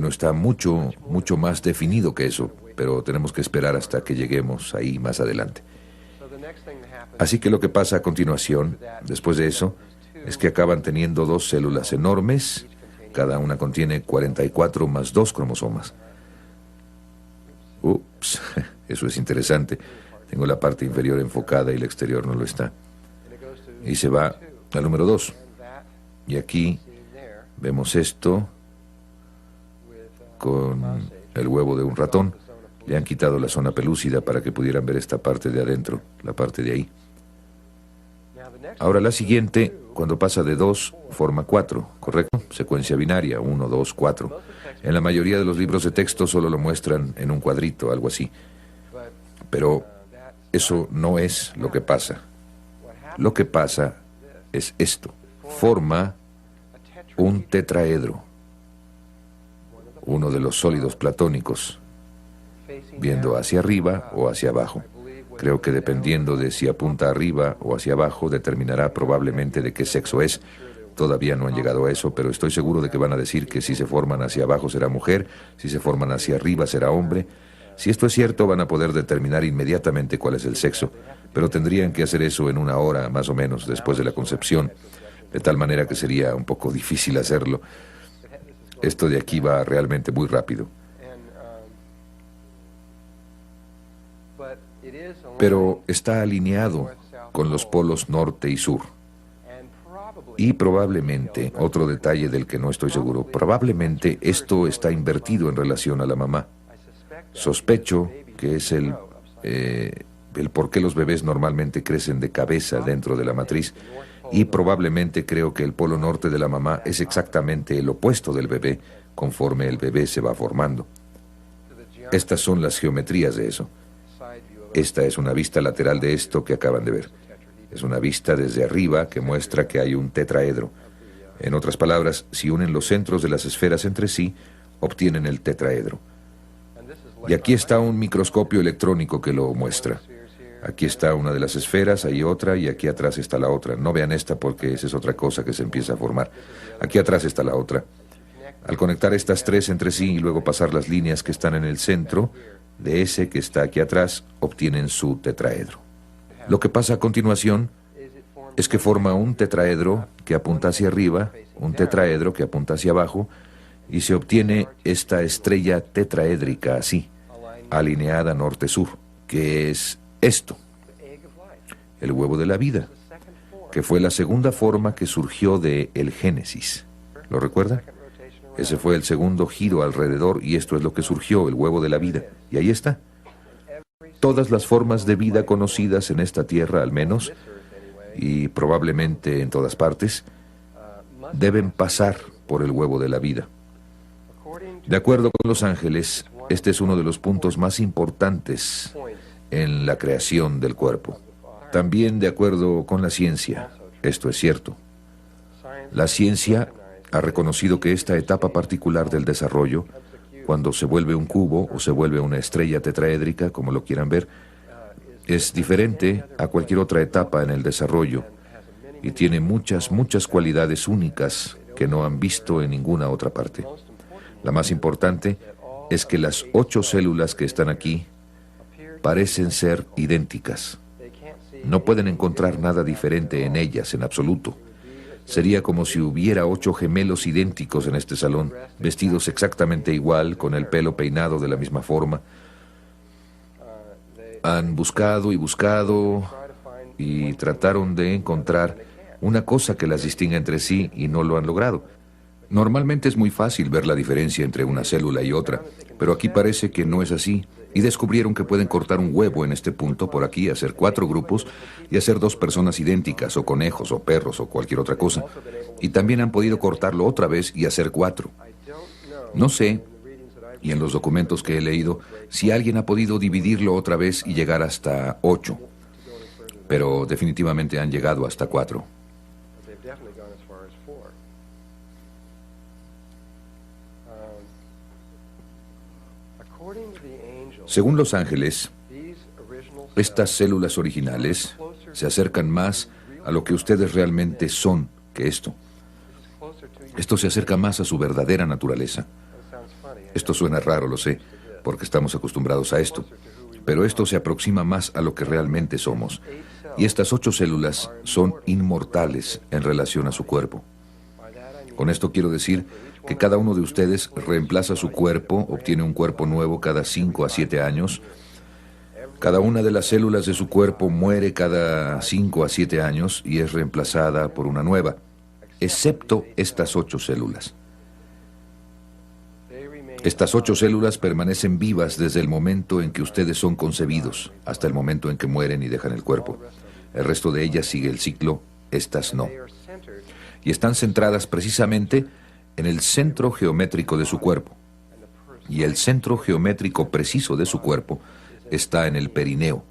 está mucho más definido que eso, pero tenemos que esperar hasta que lleguemos ahí más adelante. Así que lo que pasa a continuación, después de eso, es que acaban teniendo dos células enormes. Cada una contiene 44 más 2 cromosomas. Ups, eso es interesante. Tengo la parte inferior enfocada y la exterior no lo está. Y se va al número 2. Y aquí vemos esto con el huevo de un ratón. Le han quitado la zona pelúcida para que pudieran ver esta parte de adentro, la parte de ahí. Ahora la siguiente, cuando pasa de 2, forma 4, ¿correcto? Secuencia binaria, 1, 2, 4. En la mayoría de los libros de texto solo lo muestran en un cuadrito, algo así. Pero eso no es lo que pasa. Lo que pasa es esto. Forma un tetraedro, uno de los sólidos platónicos, viendo hacia arriba o hacia abajo. Creo que dependiendo de si apunta arriba o hacia abajo, determinará probablemente de qué sexo es. Todavía no han llegado a eso, pero estoy seguro de que van a decir que si se forman hacia abajo será mujer, si se forman hacia arriba será hombre. Si esto es cierto, van a poder determinar inmediatamente cuál es el sexo, pero tendrían que hacer eso en 1 hora, más o menos, después de la concepción, de tal manera que sería un poco difícil hacerlo. Esto de aquí va realmente muy rápido. Pero está alineado con los polos norte y sur. Y probablemente, otro detalle del que no estoy seguro, probablemente esto está invertido en relación a la mamá. Sospecho que es el por qué los bebés normalmente crecen de cabeza dentro de la matriz, y probablemente creo que el polo norte de la mamá es exactamente el opuesto del bebé conforme el bebé se va formando. Estas son las geometrías de eso. Esta es una vista lateral de esto que acaban de ver. Es una vista desde arriba que muestra que hay un tetraedro. En otras palabras, si unen los centros de las esferas entre sí, obtienen el tetraedro. Y aquí está un microscopio electrónico que lo muestra. Aquí está una de las esferas, hay otra, y aquí atrás está la otra. No vean esta porque esa es otra cosa que se empieza a formar. Aquí atrás está la otra. Al conectar estas tres entre sí y luego pasar las líneas que están en el centro de ese que está aquí atrás, obtienen su tetraedro. Lo que pasa a continuación es que forma un tetraedro que apunta hacia arriba, un tetraedro que apunta hacia abajo, y se obtiene esta estrella tetraédrica así, alineada norte-sur, que es esto, el huevo de la vida, que fue la segunda forma que surgió de el Génesis. ¿Lo recuerdan? Ese fue el segundo giro alrededor y esto es lo que surgió, el huevo de la vida. Y ahí está. Todas las formas de vida conocidas en esta tierra, al menos, y probablemente en todas partes, deben pasar por el huevo de la vida. De acuerdo con los ángeles, este es uno de los puntos más importantes en la creación del cuerpo. También de acuerdo con la ciencia, esto es cierto. La ciencia ha reconocido que esta etapa particular del desarrollo, cuando se vuelve un cubo o se vuelve una estrella tetraédrica, como lo quieran ver, es diferente a cualquier otra etapa en el desarrollo y tiene muchas cualidades únicas que no han visto en ninguna otra parte. La más importante es que las 8 células que están aquí parecen ser idénticas. No pueden encontrar nada diferente en ellas en absoluto. Sería como si hubiera 8 gemelos idénticos en este salón, vestidos exactamente igual, con el pelo peinado de la misma forma. Han buscado y buscado y trataron de encontrar una cosa que las distinga entre sí y no lo han logrado. Normalmente es muy fácil ver la diferencia entre una célula y otra, pero aquí parece que no es así. Y descubrieron que pueden cortar un huevo en este punto, por aquí, hacer 4 grupos y hacer 2 personas idénticas, o conejos, o perros, o cualquier otra cosa. Y también han podido cortarlo otra vez y hacer 4. No sé, y en los documentos que he leído, si alguien ha podido dividirlo otra vez y llegar hasta 8. Pero definitivamente han llegado hasta 4. Según los ángeles, estas células originales se acercan más a lo que ustedes realmente son que esto. Esto se acerca más a su verdadera naturaleza. Esto suena raro, lo sé, porque estamos acostumbrados a esto. Pero esto se aproxima más a lo que realmente somos. Y estas 8 células son inmortales en relación a su cuerpo. Con esto quiero decir que cada uno de ustedes reemplaza su cuerpo, obtiene un cuerpo nuevo cada 5 a 7 años. Cada una de las células de su cuerpo muere cada 5 a 7 años y es reemplazada por una nueva, excepto estas 8 células. Estas 8 células permanecen vivas desde el momento en que ustedes son concebidos hasta el momento en que mueren y dejan el cuerpo. El resto de ellas sigue el ciclo, estas no. Y están centradas precisamente en el centro geométrico de su cuerpo. Y el centro geométrico preciso de su cuerpo está en el perineo,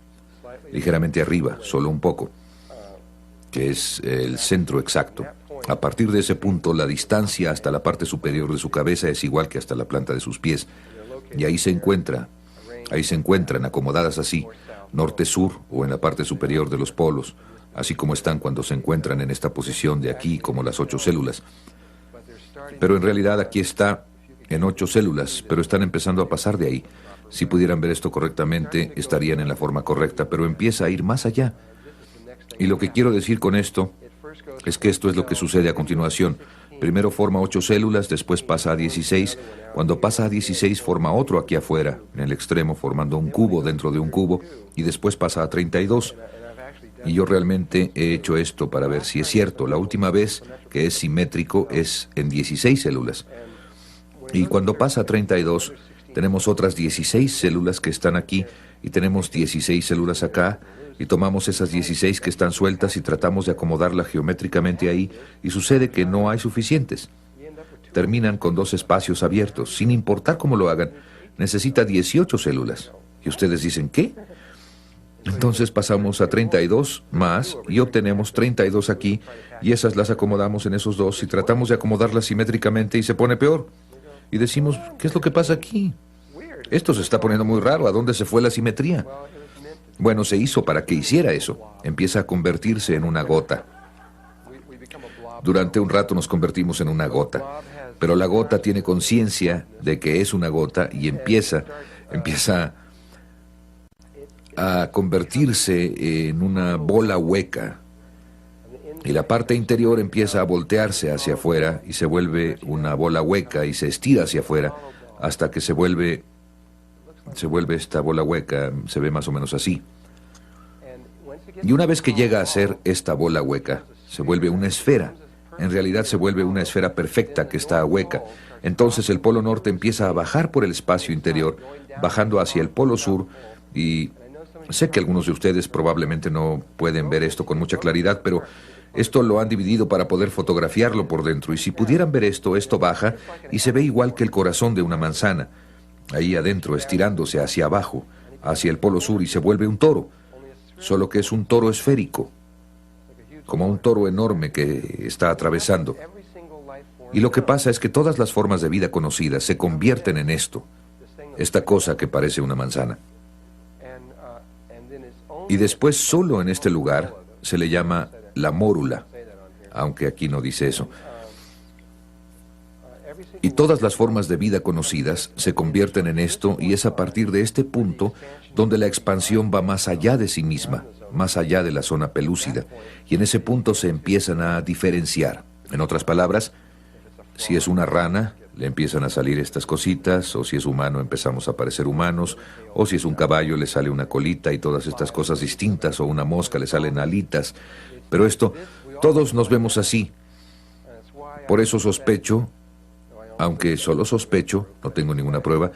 ligeramente arriba, solo un poco, que es el centro exacto. A partir de ese punto, la distancia hasta la parte superior de su cabeza es igual que hasta la planta de sus pies. Y ahí se encuentran acomodadas así, norte-sur o en la parte superior de los polos, así como están cuando se encuentran en esta posición de aquí, como las 8 células. Pero en realidad aquí está en 8 células, pero están empezando a pasar de ahí. Si pudieran ver esto correctamente, estarían en la forma correcta, pero empieza a ir más allá. Y lo que quiero decir con esto es que esto es lo que sucede a continuación. Primero forma 8 células, después pasa a 16. Cuando pasa a 16 forma otro aquí afuera, en el extremo, formando un cubo dentro de un cubo, y después pasa a 32. Y yo realmente he hecho esto para ver si es cierto. La última vez que es simétrico es en 16 células. Y cuando pasa a 32, tenemos otras 16 células que están aquí, y tenemos 16 células acá, y tomamos esas 16 que están sueltas y tratamos de acomodarla geométricamente ahí, y sucede que no hay suficientes. Terminan con 2 espacios abiertos. Sin importar cómo lo hagan, necesita 18 células. Y ustedes dicen, ¿qué? Entonces pasamos a 32 más y obtenemos 32 aquí, y esas las acomodamos en esos 2 y tratamos de acomodarlas simétricamente y se pone peor. Y decimos, ¿qué es lo que pasa aquí? Esto se está poniendo muy raro. ¿A dónde se fue la simetría? Bueno, se hizo para que hiciera eso. Empieza a convertirse en una gota. Durante un rato nos convertimos en una gota, pero la gota tiene conciencia de que es una gota y empieza a convertirse en una bola hueca. Y la parte interior empieza a voltearse hacia afuera y se vuelve una bola hueca y se estira hacia afuera hasta que se vuelve esta bola hueca, se ve más o menos así. Y una vez que llega a ser esta bola hueca, se vuelve una esfera. En realidad se vuelve una esfera perfecta que está hueca. Entonces el polo norte empieza a bajar por el espacio interior, bajando hacia el polo sur, y sé que algunos de ustedes probablemente no pueden ver esto con mucha claridad, pero esto lo han dividido para poder fotografiarlo por dentro. Y si pudieran ver esto baja y se ve igual que el corazón de una manzana, ahí adentro, estirándose hacia abajo, hacia el polo sur, y se vuelve un toro, solo que es un toro esférico, como un toro enorme que está atravesando. Y lo que pasa es que todas las formas de vida conocidas se convierten en esto, esta cosa que parece una manzana. Y después solo en este lugar se le llama la mórula, aunque aquí no dice eso. Y todas las formas de vida conocidas se convierten en esto, y es a partir de este punto donde la expansión va más allá de sí misma, más allá de la zona pelúcida, y en ese punto se empiezan a diferenciar. En otras palabras, si es una rana, le empiezan a salir estas cositas, o si es humano empezamos a parecer humanos, o si es un caballo le sale una colita y todas estas cosas distintas, o una mosca le salen alitas. Pero esto, todos nos vemos así. Por eso sospecho, aunque solo sospecho, no tengo ninguna prueba,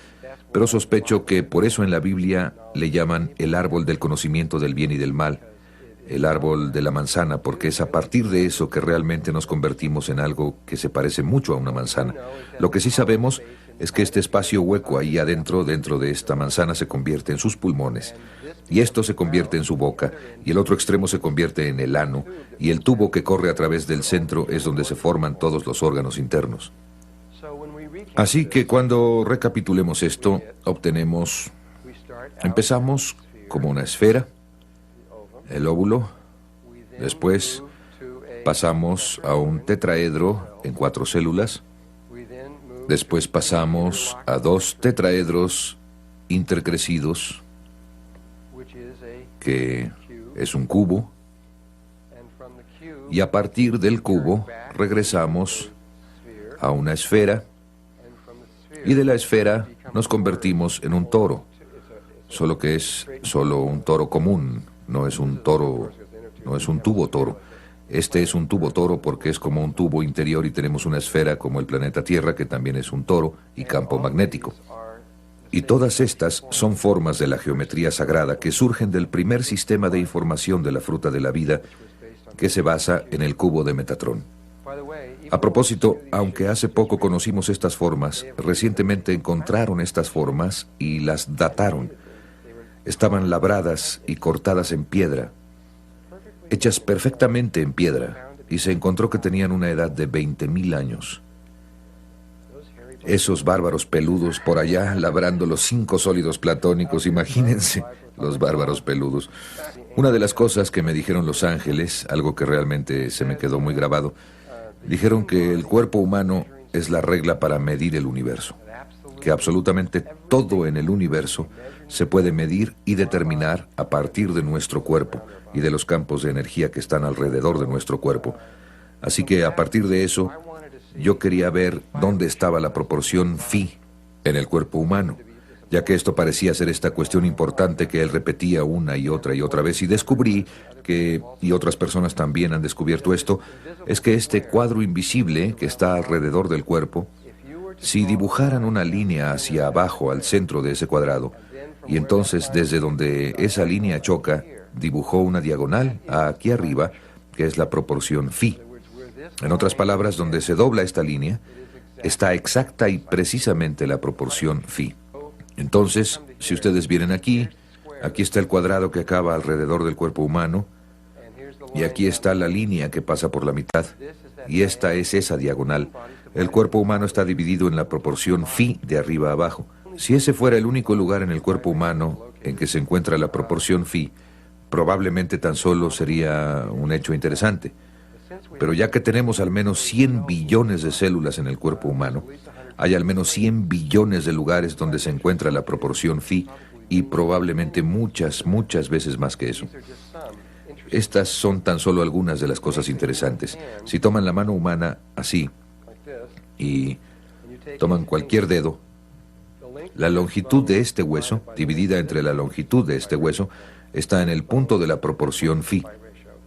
pero sospecho que por eso en la Biblia le llaman el árbol del conocimiento del bien y del mal, el árbol de la manzana, porque es a partir de eso que realmente nos convertimos en algo que se parece mucho a una manzana. Lo que sí sabemos es que este espacio hueco ahí adentro, dentro de esta manzana, se convierte en sus pulmones, y esto se convierte en su boca, y el otro extremo se convierte en el ano, y el tubo que corre a través del centro es donde se forman todos los órganos internos. Así que cuando recapitulemos esto, empezamos como una esfera, el óvulo, después pasamos a un tetraedro en 4 células, después pasamos a 2 tetraedros intercrecidos, que es un cubo, y a partir del cubo regresamos a una esfera, y de la esfera nos convertimos en un toro, solo que es solo un toro común, no es un toro, no es un tubo toro. Este es un tubo toro porque es como un tubo interior y tenemos una esfera como el planeta Tierra que también es un toro y campo magnético. Y todas estas son formas de la geometría sagrada que surgen del primer sistema de información de la fruta de la vida que se basa en el cubo de Metatrón. A propósito, aunque hace poco conocimos estas formas, recientemente encontraron estas formas y las dataron. Estaban labradas y cortadas en piedra, hechas perfectamente en piedra, y se encontró que tenían una edad de 20.000 años. Esos bárbaros peludos por allá labrando los 5 sólidos platónicos, imagínense, los bárbaros peludos. Una de las cosas que me dijeron los ángeles, algo que realmente se me quedó muy grabado, dijeron que el cuerpo humano es la regla para medir el universo, que absolutamente todo en el universo se puede medir y determinar a partir de nuestro cuerpo y de los campos de energía que están alrededor de nuestro cuerpo. Así que a partir de eso, yo quería ver dónde estaba la proporción phi en el cuerpo humano, ya que esto parecía ser esta cuestión importante que él repetía una y otra vez, y descubrí que, y otras personas también han descubierto esto, es que este cuadro invisible que está alrededor del cuerpo, si dibujaran una línea hacia abajo al centro de ese cuadrado, y entonces desde donde esa línea choca, dibujó una diagonal aquí arriba, que es la proporción phi. En otras palabras, donde se dobla esta línea, está exacta y precisamente la proporción phi. Entonces, si ustedes vienen aquí está el cuadrado que acaba alrededor del cuerpo humano, y aquí está la línea que pasa por la mitad, y esta es esa diagonal. El cuerpo humano está dividido en la proporción phi de arriba a abajo. Si ese fuera el único lugar en el cuerpo humano en que se encuentra la proporción phi, probablemente tan solo sería un hecho interesante. Pero ya que tenemos al menos 100 billones de células en el cuerpo humano, hay al menos 100 billones de lugares donde se encuentra la proporción phi, y probablemente muchas veces más que eso. Estas son tan solo algunas de las cosas interesantes. Si toman la mano humana así, y toman cualquier dedo, la longitud de este hueso, dividida entre la longitud de este hueso, está en el punto de la proporción phi.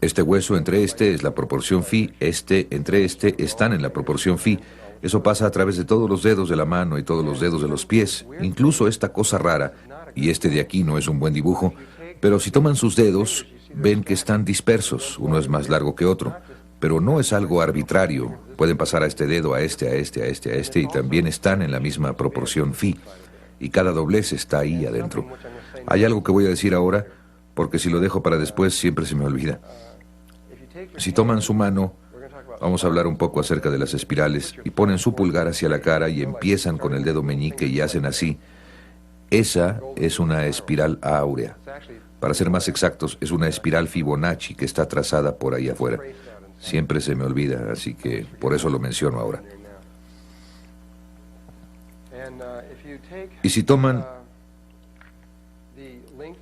Este hueso entre este es la proporción phi, este entre este están en la proporción phi. Eso pasa a través de todos los dedos de la mano y todos los dedos de los pies, incluso esta cosa rara, y este de aquí no es un buen dibujo, pero si toman sus dedos, ven que están dispersos, uno es más largo que otro, pero no es algo arbitrario. Pueden pasar a este dedo, a este, y también están en la misma proporción phi, y cada doblez está ahí adentro. Hay algo que voy a decir ahora, porque si lo dejo para después siempre se me olvida. Si toman su mano, vamos a hablar un poco acerca de las espirales, y ponen su pulgar hacia la cara y empiezan con el dedo meñique y hacen así. Esa es una espiral áurea. Para ser más exactos, es una espiral Fibonacci que está trazada por ahí afuera. Siempre se me olvida, así que por eso lo menciono ahora. Y si toman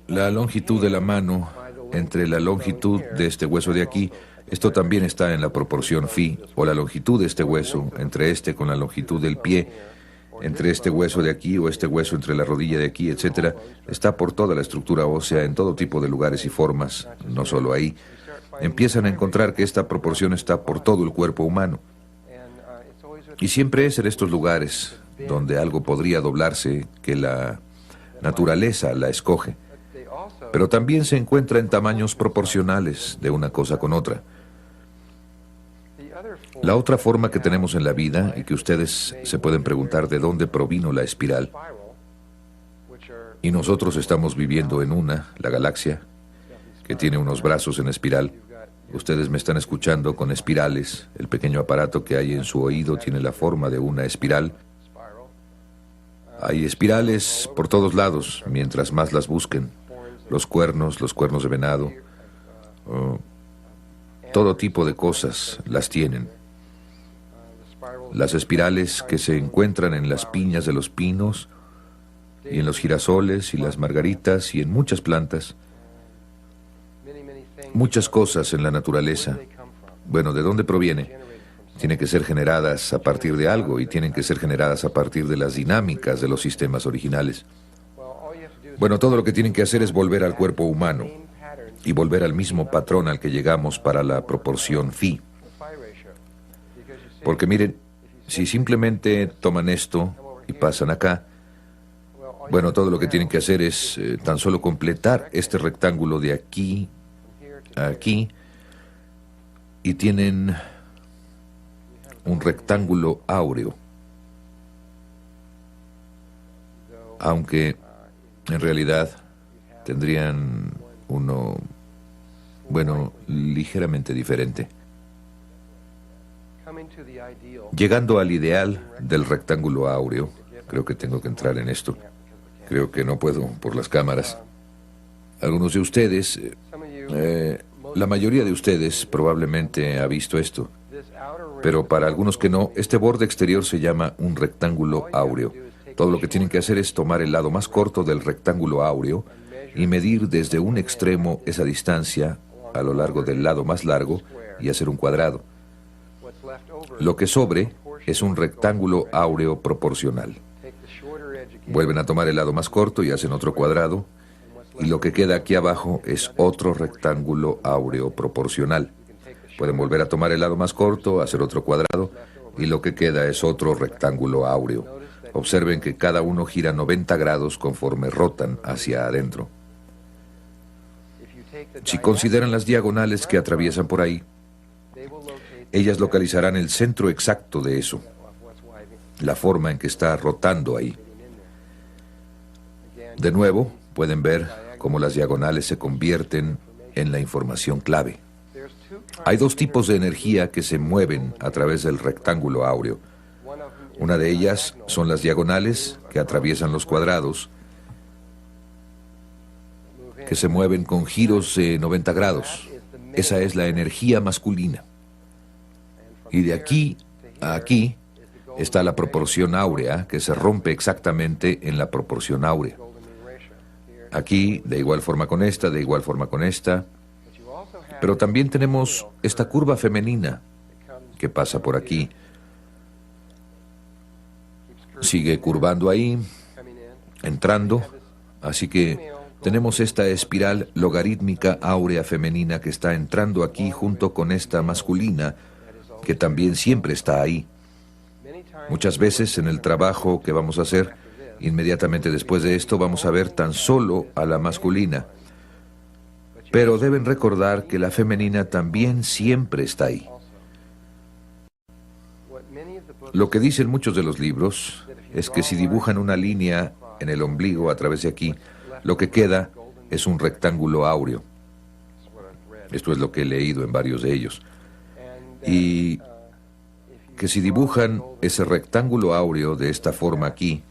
la longitud de la mano entre la longitud de este hueso de aquí, esto también está en la proporción phi, o la longitud de este hueso entre este con la longitud del pie, entre este hueso de aquí o este hueso entre la rodilla de aquí, etcétera, está por toda la estructura ósea en todo tipo de lugares y formas, no solo ahí. Empiezan a encontrar que esta proporción está por todo el cuerpo humano. Y siempre es en estos lugares donde algo podría doblarse que la naturaleza la escoge. Pero también se encuentra en tamaños proporcionales de una cosa con otra. La otra forma que tenemos en la vida, y que ustedes se pueden preguntar de dónde provino la espiral, y nosotros estamos viviendo en una, la galaxia, que tiene unos brazos en espiral. Ustedes me están escuchando con espirales. El pequeño aparato que hay en su oído tiene la forma de una espiral. Hay espirales por todos lados, mientras más las busquen. Los cuernos de venado, todo tipo de cosas las tienen. Las espirales que se encuentran en las piñas de los pinos, y en los girasoles, y las margaritas, y en muchas plantas. Muchas cosas en la naturaleza. Bueno, ¿de dónde proviene? Tienen que ser generadas a partir de algo, y tienen que ser generadas a partir de las dinámicas de los sistemas originales. Bueno, todo lo que tienen que hacer es volver al cuerpo humano, y volver al mismo patrón al que llegamos para la proporción phi. Porque miren, si simplemente toman esto y pasan acá, bueno, todo lo que tienen que hacer es tan solo completar este rectángulo de aquí a aquí, y tienen un rectángulo áureo. Aunque en realidad tendrían uno, bueno, ligeramente diferente. Llegando al ideal del rectángulo áureo, creo que tengo que entrar en esto. Creo que no puedo por las cámaras. Algunos de ustedes, la mayoría de ustedes probablemente ha visto esto. Pero para algunos que no, este borde exterior se llama un rectángulo áureo. Todo lo que tienen que hacer es tomar el lado más corto del rectángulo áureo y medir desde un extremo esa distancia a lo largo del lado más largo y hacer un cuadrado. Lo que sobre es un rectángulo áureo proporcional. Vuelven a tomar el lado más corto y hacen otro cuadrado, y lo que queda aquí abajo es otro rectángulo áureo proporcional. Pueden volver a tomar el lado más corto, hacer otro cuadrado, y lo que queda es otro rectángulo áureo. Observen que cada uno gira 90 grados conforme rotan hacia adentro. Si consideran las diagonales que atraviesan por ahí, ellas localizarán el centro exacto de eso, la forma en que está rotando ahí. De nuevo, pueden ver cómo las diagonales se convierten en la información clave. Hay dos tipos de energía que se mueven a través del rectángulo áureo. Una de ellas son las diagonales que atraviesan los cuadrados, que se mueven con giros de 90 grados. Esa es la energía masculina. Y de aquí a aquí está la proporción áurea, que se rompe exactamente en la proporción áurea. Aquí, de igual forma con esta, de igual forma con esta. Pero también tenemos esta curva femenina que pasa por aquí. Sigue curvando ahí, entrando. Así que tenemos esta espiral logarítmica áurea femenina que está entrando aquí junto con esta masculina, que también siempre está ahí. Muchas veces en el trabajo que vamos a hacer, inmediatamente después de esto vamos a ver tan solo a la masculina. Pero deben recordar que la femenina también siempre está ahí. Lo que dicen muchos de los libros es que si dibujan una línea en el ombligo a través de aquí, lo que queda es un rectángulo áureo. Esto es lo que he leído en varios de ellos. Y que si dibujan ese rectángulo áureo de esta forma aquí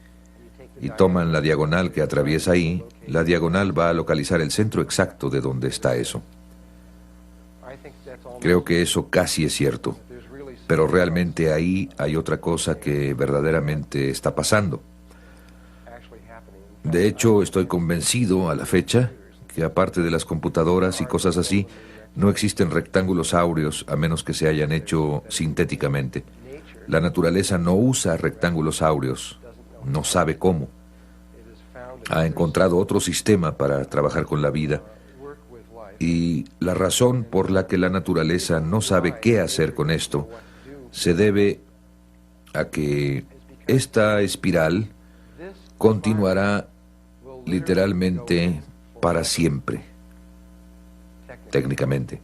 y toman la diagonal que atraviesa ahí, la diagonal va a localizar el centro exacto de donde está eso. Creo que eso casi es cierto, pero realmente ahí hay otra cosa que verdaderamente está pasando. De hecho, estoy convencido a la fecha que aparte de las computadoras y cosas así, no existen rectángulos áureos a menos que se hayan hecho sintéticamente. La naturaleza no usa rectángulos áureos, no sabe cómo. Ha encontrado otro sistema para trabajar con la vida. Y la razón por la que la naturaleza no sabe qué hacer con esto se debe a que esta espiral continuará literalmente para siempre, técnicamente.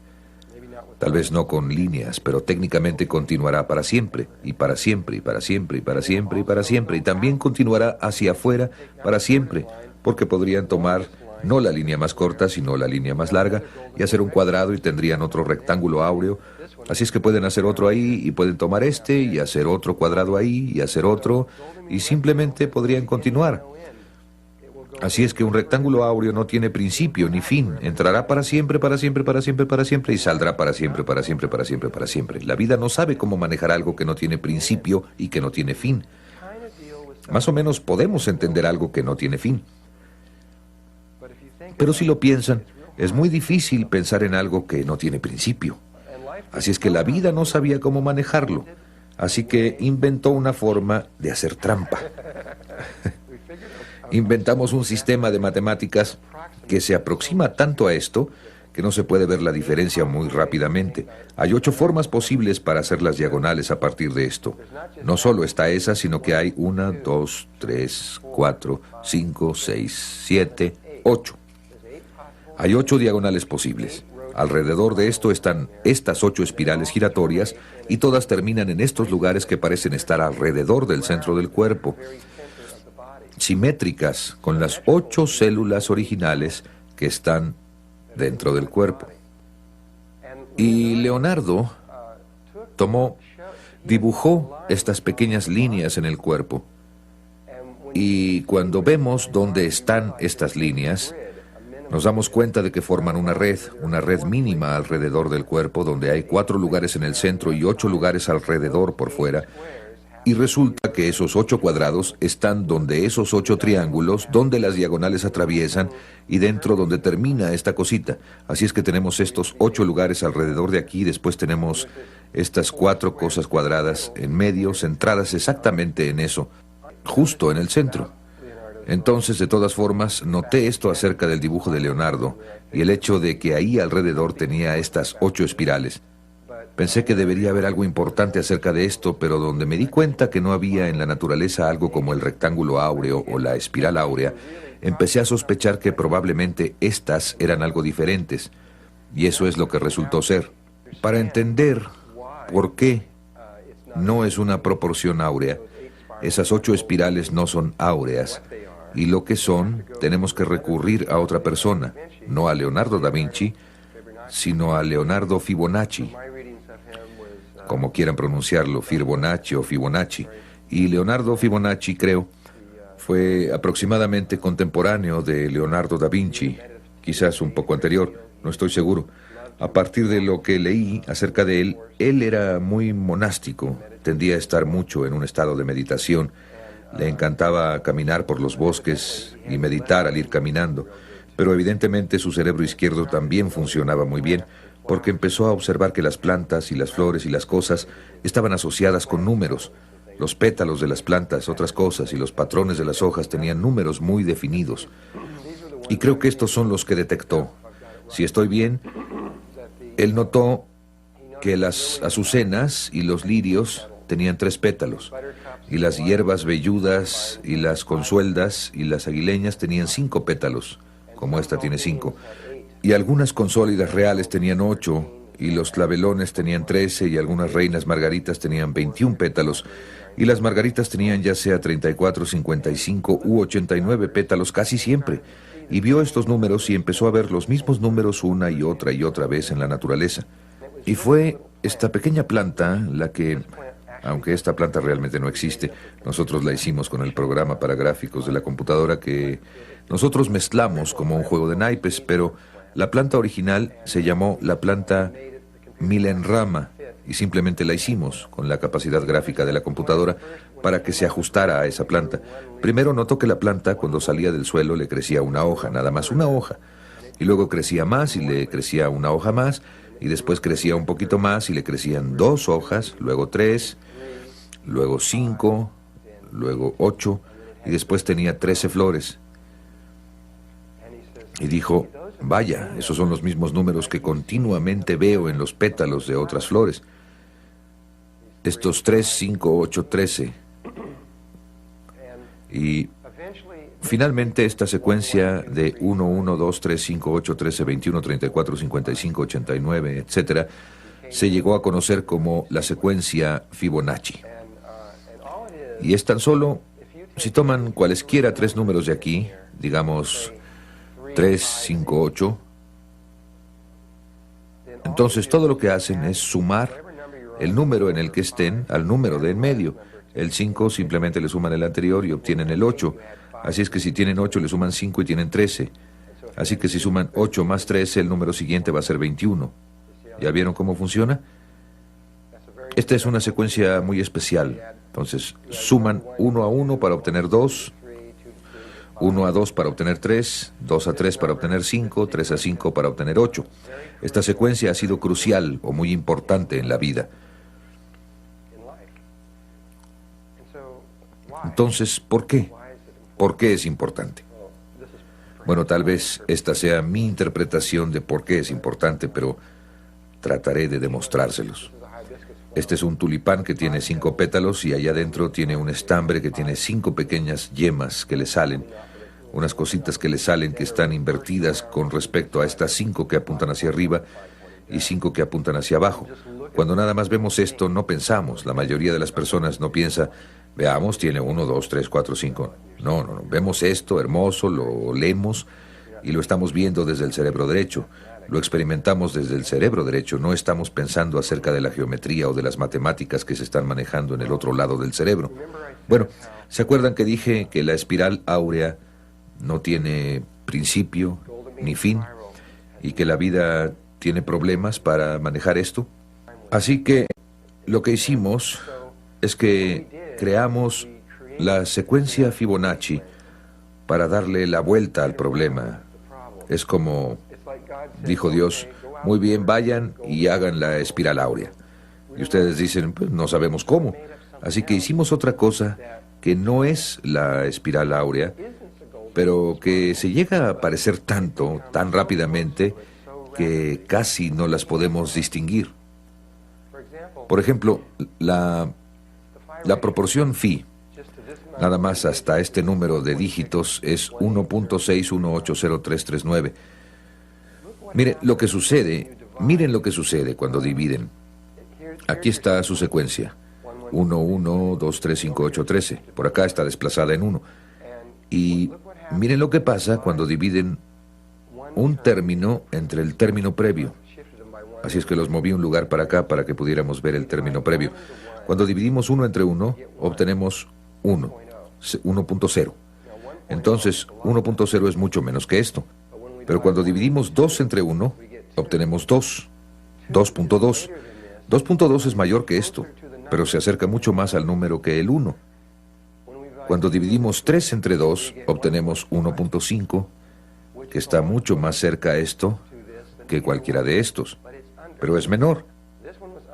Tal vez no con líneas, pero técnicamente continuará para siempre, y para siempre, y para siempre, y para siempre, y para siempre, y también continuará hacia afuera para siempre, porque podrían tomar no la línea más corta, sino la línea más larga, y hacer un cuadrado y tendrían otro rectángulo áureo. Así es que pueden hacer otro ahí, y pueden tomar este, y hacer otro cuadrado ahí, y hacer otro, y simplemente podrían continuar. Así es que un rectángulo áureo no tiene principio ni fin. Entrará para siempre, para siempre, para siempre, para siempre, y saldrá para siempre, para siempre, para siempre, para siempre. La vida no sabe cómo manejar algo que no tiene principio y que no tiene fin. Más o menos podemos entender algo que no tiene fin. Pero si lo piensan, es muy difícil pensar en algo que no tiene principio. Así es que la vida no sabía cómo manejarlo. Así que inventó una forma de hacer trampa. Inventamos un sistema de matemáticas que se aproxima tanto a esto que no se puede ver la diferencia muy rápidamente. Hay 8 formas posibles para hacer las diagonales a partir de esto. No solo está esa, sino que hay 1, 2, 3, 4, 5, 6, 7, 8. Hay 8 diagonales posibles. Alrededor de esto están estas 8 espirales giratorias y todas terminan en estos lugares que parecen estar alrededor del centro del cuerpo, simétricas con las 8 células originales que están dentro del cuerpo. Y Leonardo dibujó estas pequeñas líneas en el cuerpo. Y cuando vemos dónde están estas líneas, nos damos cuenta de que forman una red mínima alrededor del cuerpo, donde hay 4 lugares en el centro y 8 lugares alrededor por fuera. Y resulta que esos 8 cuadrados están donde esos 8 triángulos, donde las diagonales atraviesan y dentro donde termina esta cosita. Así es que tenemos estos 8 lugares alrededor de aquí, después tenemos estas 4 cosas cuadradas en medio, centradas exactamente en eso, justo en el centro. Entonces, de todas formas, noté esto acerca del dibujo de Leonardo y el hecho de que ahí alrededor tenía estas 8 espirales. Pensé que debería haber algo importante acerca de esto, pero donde me di cuenta que no había en la naturaleza algo como el rectángulo áureo o la espiral áurea, empecé a sospechar que probablemente estas eran algo diferentes, y eso es lo que resultó ser. Para entender por qué no es una proporción áurea, esas 8 espirales no son áureas, y lo que son, tenemos que recurrir a otra persona, no a Leonardo da Vinci, sino a Leonardo Fibonacci, como quieran pronunciarlo, Fibonacci o Fibonacci. Y Leonardo Fibonacci, creo, fue aproximadamente contemporáneo de Leonardo da Vinci, quizás un poco anterior, no estoy seguro. A partir de lo que leí acerca de él era muy monástico, tendía a estar mucho en un estado de meditación, le encantaba caminar por los bosques y meditar al ir caminando, pero evidentemente su cerebro izquierdo también funcionaba muy bien, porque empezó a observar que las plantas y las flores y las cosas estaban asociadas con números. Los pétalos de las plantas, otras cosas, y los patrones de las hojas tenían números muy definidos. Y creo que estos son los que detectó. Si estoy bien, él notó que las azucenas y los lirios tenían 3 pétalos, y las hierbas velludas y las consueldas y las aguileñas tenían 5 pétalos, como esta tiene 5. Y algunas consólidas reales tenían 8, y los clavelones tenían 13, y algunas reinas margaritas tenían 21 pétalos, y las margaritas tenían ya sea 34, 55 u 89 pétalos casi siempre. Y vio estos números y empezó a ver los mismos números una y otra vez en la naturaleza. Y fue esta pequeña planta la que, aunque esta planta realmente no existe, nosotros la hicimos con el programa para gráficos de la computadora que nosotros mezclamos como un juego de naipes, pero la planta original se llamó la planta Milenrama y simplemente la hicimos con la capacidad gráfica de la computadora para que se ajustara a esa planta. Primero notó que la planta, cuando salía del suelo, le crecía una hoja, nada más una hoja. Y luego crecía más y le crecía una hoja más, y después crecía un poquito más y le crecían 2 hojas, luego 3, luego 5, luego 8, y después tenía 13 flores. Y dijo, vaya, esos son los mismos números que continuamente veo en los pétalos de otras flores. Estos 3, 5, 8, 13. Y finalmente esta secuencia de 1, 1, 2, 3, 5, 8, 13, 21, 34, 55, 89, etc., se llegó a conocer como la secuencia Fibonacci. Y es tan solo, si toman cualesquiera 3 números de aquí, digamos 3, 5, 8, entonces todo lo que hacen es sumar el número en el que estén al número de en medio. El 5 simplemente le suman el anterior y obtienen el 8. Así es que si tienen 8 le suman 5 y tienen 13. Así que si suman 8 más 13, el número siguiente va a ser 21. ¿Ya vieron cómo funciona? Esta es una secuencia muy especial. Entonces, suman 1 a 1 para obtener 2, 1 a 2 para obtener 3, 2 a 3 para obtener 5, 3 a 5 para obtener 8. Esta secuencia ha sido crucial o muy importante en la vida. Entonces, ¿por qué? ¿Por qué es importante? Bueno, tal vez esta sea mi interpretación de por qué es importante, pero trataré de demostrárselos. Este es un tulipán que tiene 5 pétalos y allá adentro tiene un estambre que tiene 5 pequeñas yemas que le salen, unas cositas que le salen que están invertidas con respecto a estas 5 que apuntan hacia arriba y 5 que apuntan hacia abajo. Cuando nada más vemos esto, no pensamos. La mayoría de las personas no piensa, veamos, tiene 1, 2, 3, 4, 5. No. Vemos esto hermoso, lo olemos y lo estamos viendo desde el cerebro derecho. Lo experimentamos desde el cerebro derecho. No estamos pensando acerca de la geometría o de las matemáticas que se están manejando en el otro lado del cerebro. Bueno, ¿se acuerdan que dije que la espiral áurea no tiene principio ni fin y que la vida tiene problemas para manejar esto? Así que lo que hicimos es que creamos la secuencia Fibonacci para darle la vuelta al problema. Es como dijo Dios, muy bien, vayan y hagan la espiral áurea. Y ustedes dicen, pues no sabemos cómo. Así que hicimos otra cosa que no es la espiral áurea, pero que se llega a parecer tanto, tan rápidamente, que casi no las podemos distinguir. Por ejemplo, la proporción phi, nada más hasta este número de dígitos, es 1.6180339. Miren lo que sucede cuando dividen. Aquí está su secuencia. 1, 1, 2, 3, 5, 8, 13. Por acá está desplazada en 1. Y miren lo que pasa cuando dividen un término entre el término previo. Así es que los moví un lugar para acá para que pudiéramos ver el término previo. Cuando dividimos 1 entre 1, obtenemos 1, 1.0. Entonces, 1.0 es mucho menos que esto. Pero cuando dividimos 2 entre 1, obtenemos 2, 2.2. 2.2 es mayor que esto, pero se acerca mucho más al número que el 1. Cuando dividimos 3 entre 2, obtenemos 1.5, que está mucho más cerca a esto que cualquiera de estos, pero es menor.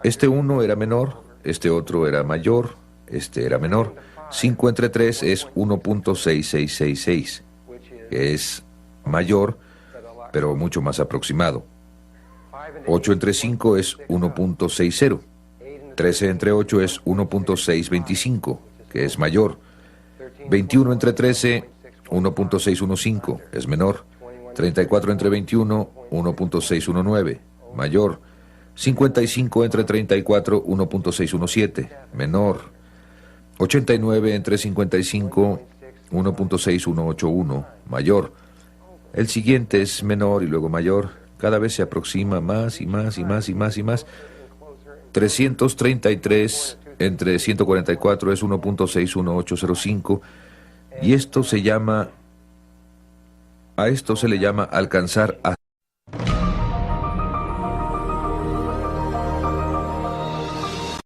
Este 1 era menor, este otro era mayor, este era menor. 5 entre 3 es 1.6666, que es mayor, pero mucho más aproximado. 8 entre 5 es 1.60. 13 entre 8 es 1.625, que es mayor. 21 entre 13, 1.615, es menor. 34 entre 21, 1.619, mayor. 55 entre 34, 1.617, menor. 89 entre 55, 1.6181, mayor. El siguiente es menor y luego mayor. Cada vez se aproxima más y más y más y más y más. 333 entre 144 es 1.61805. Y esto se llama, a esto se le llama alcanzar a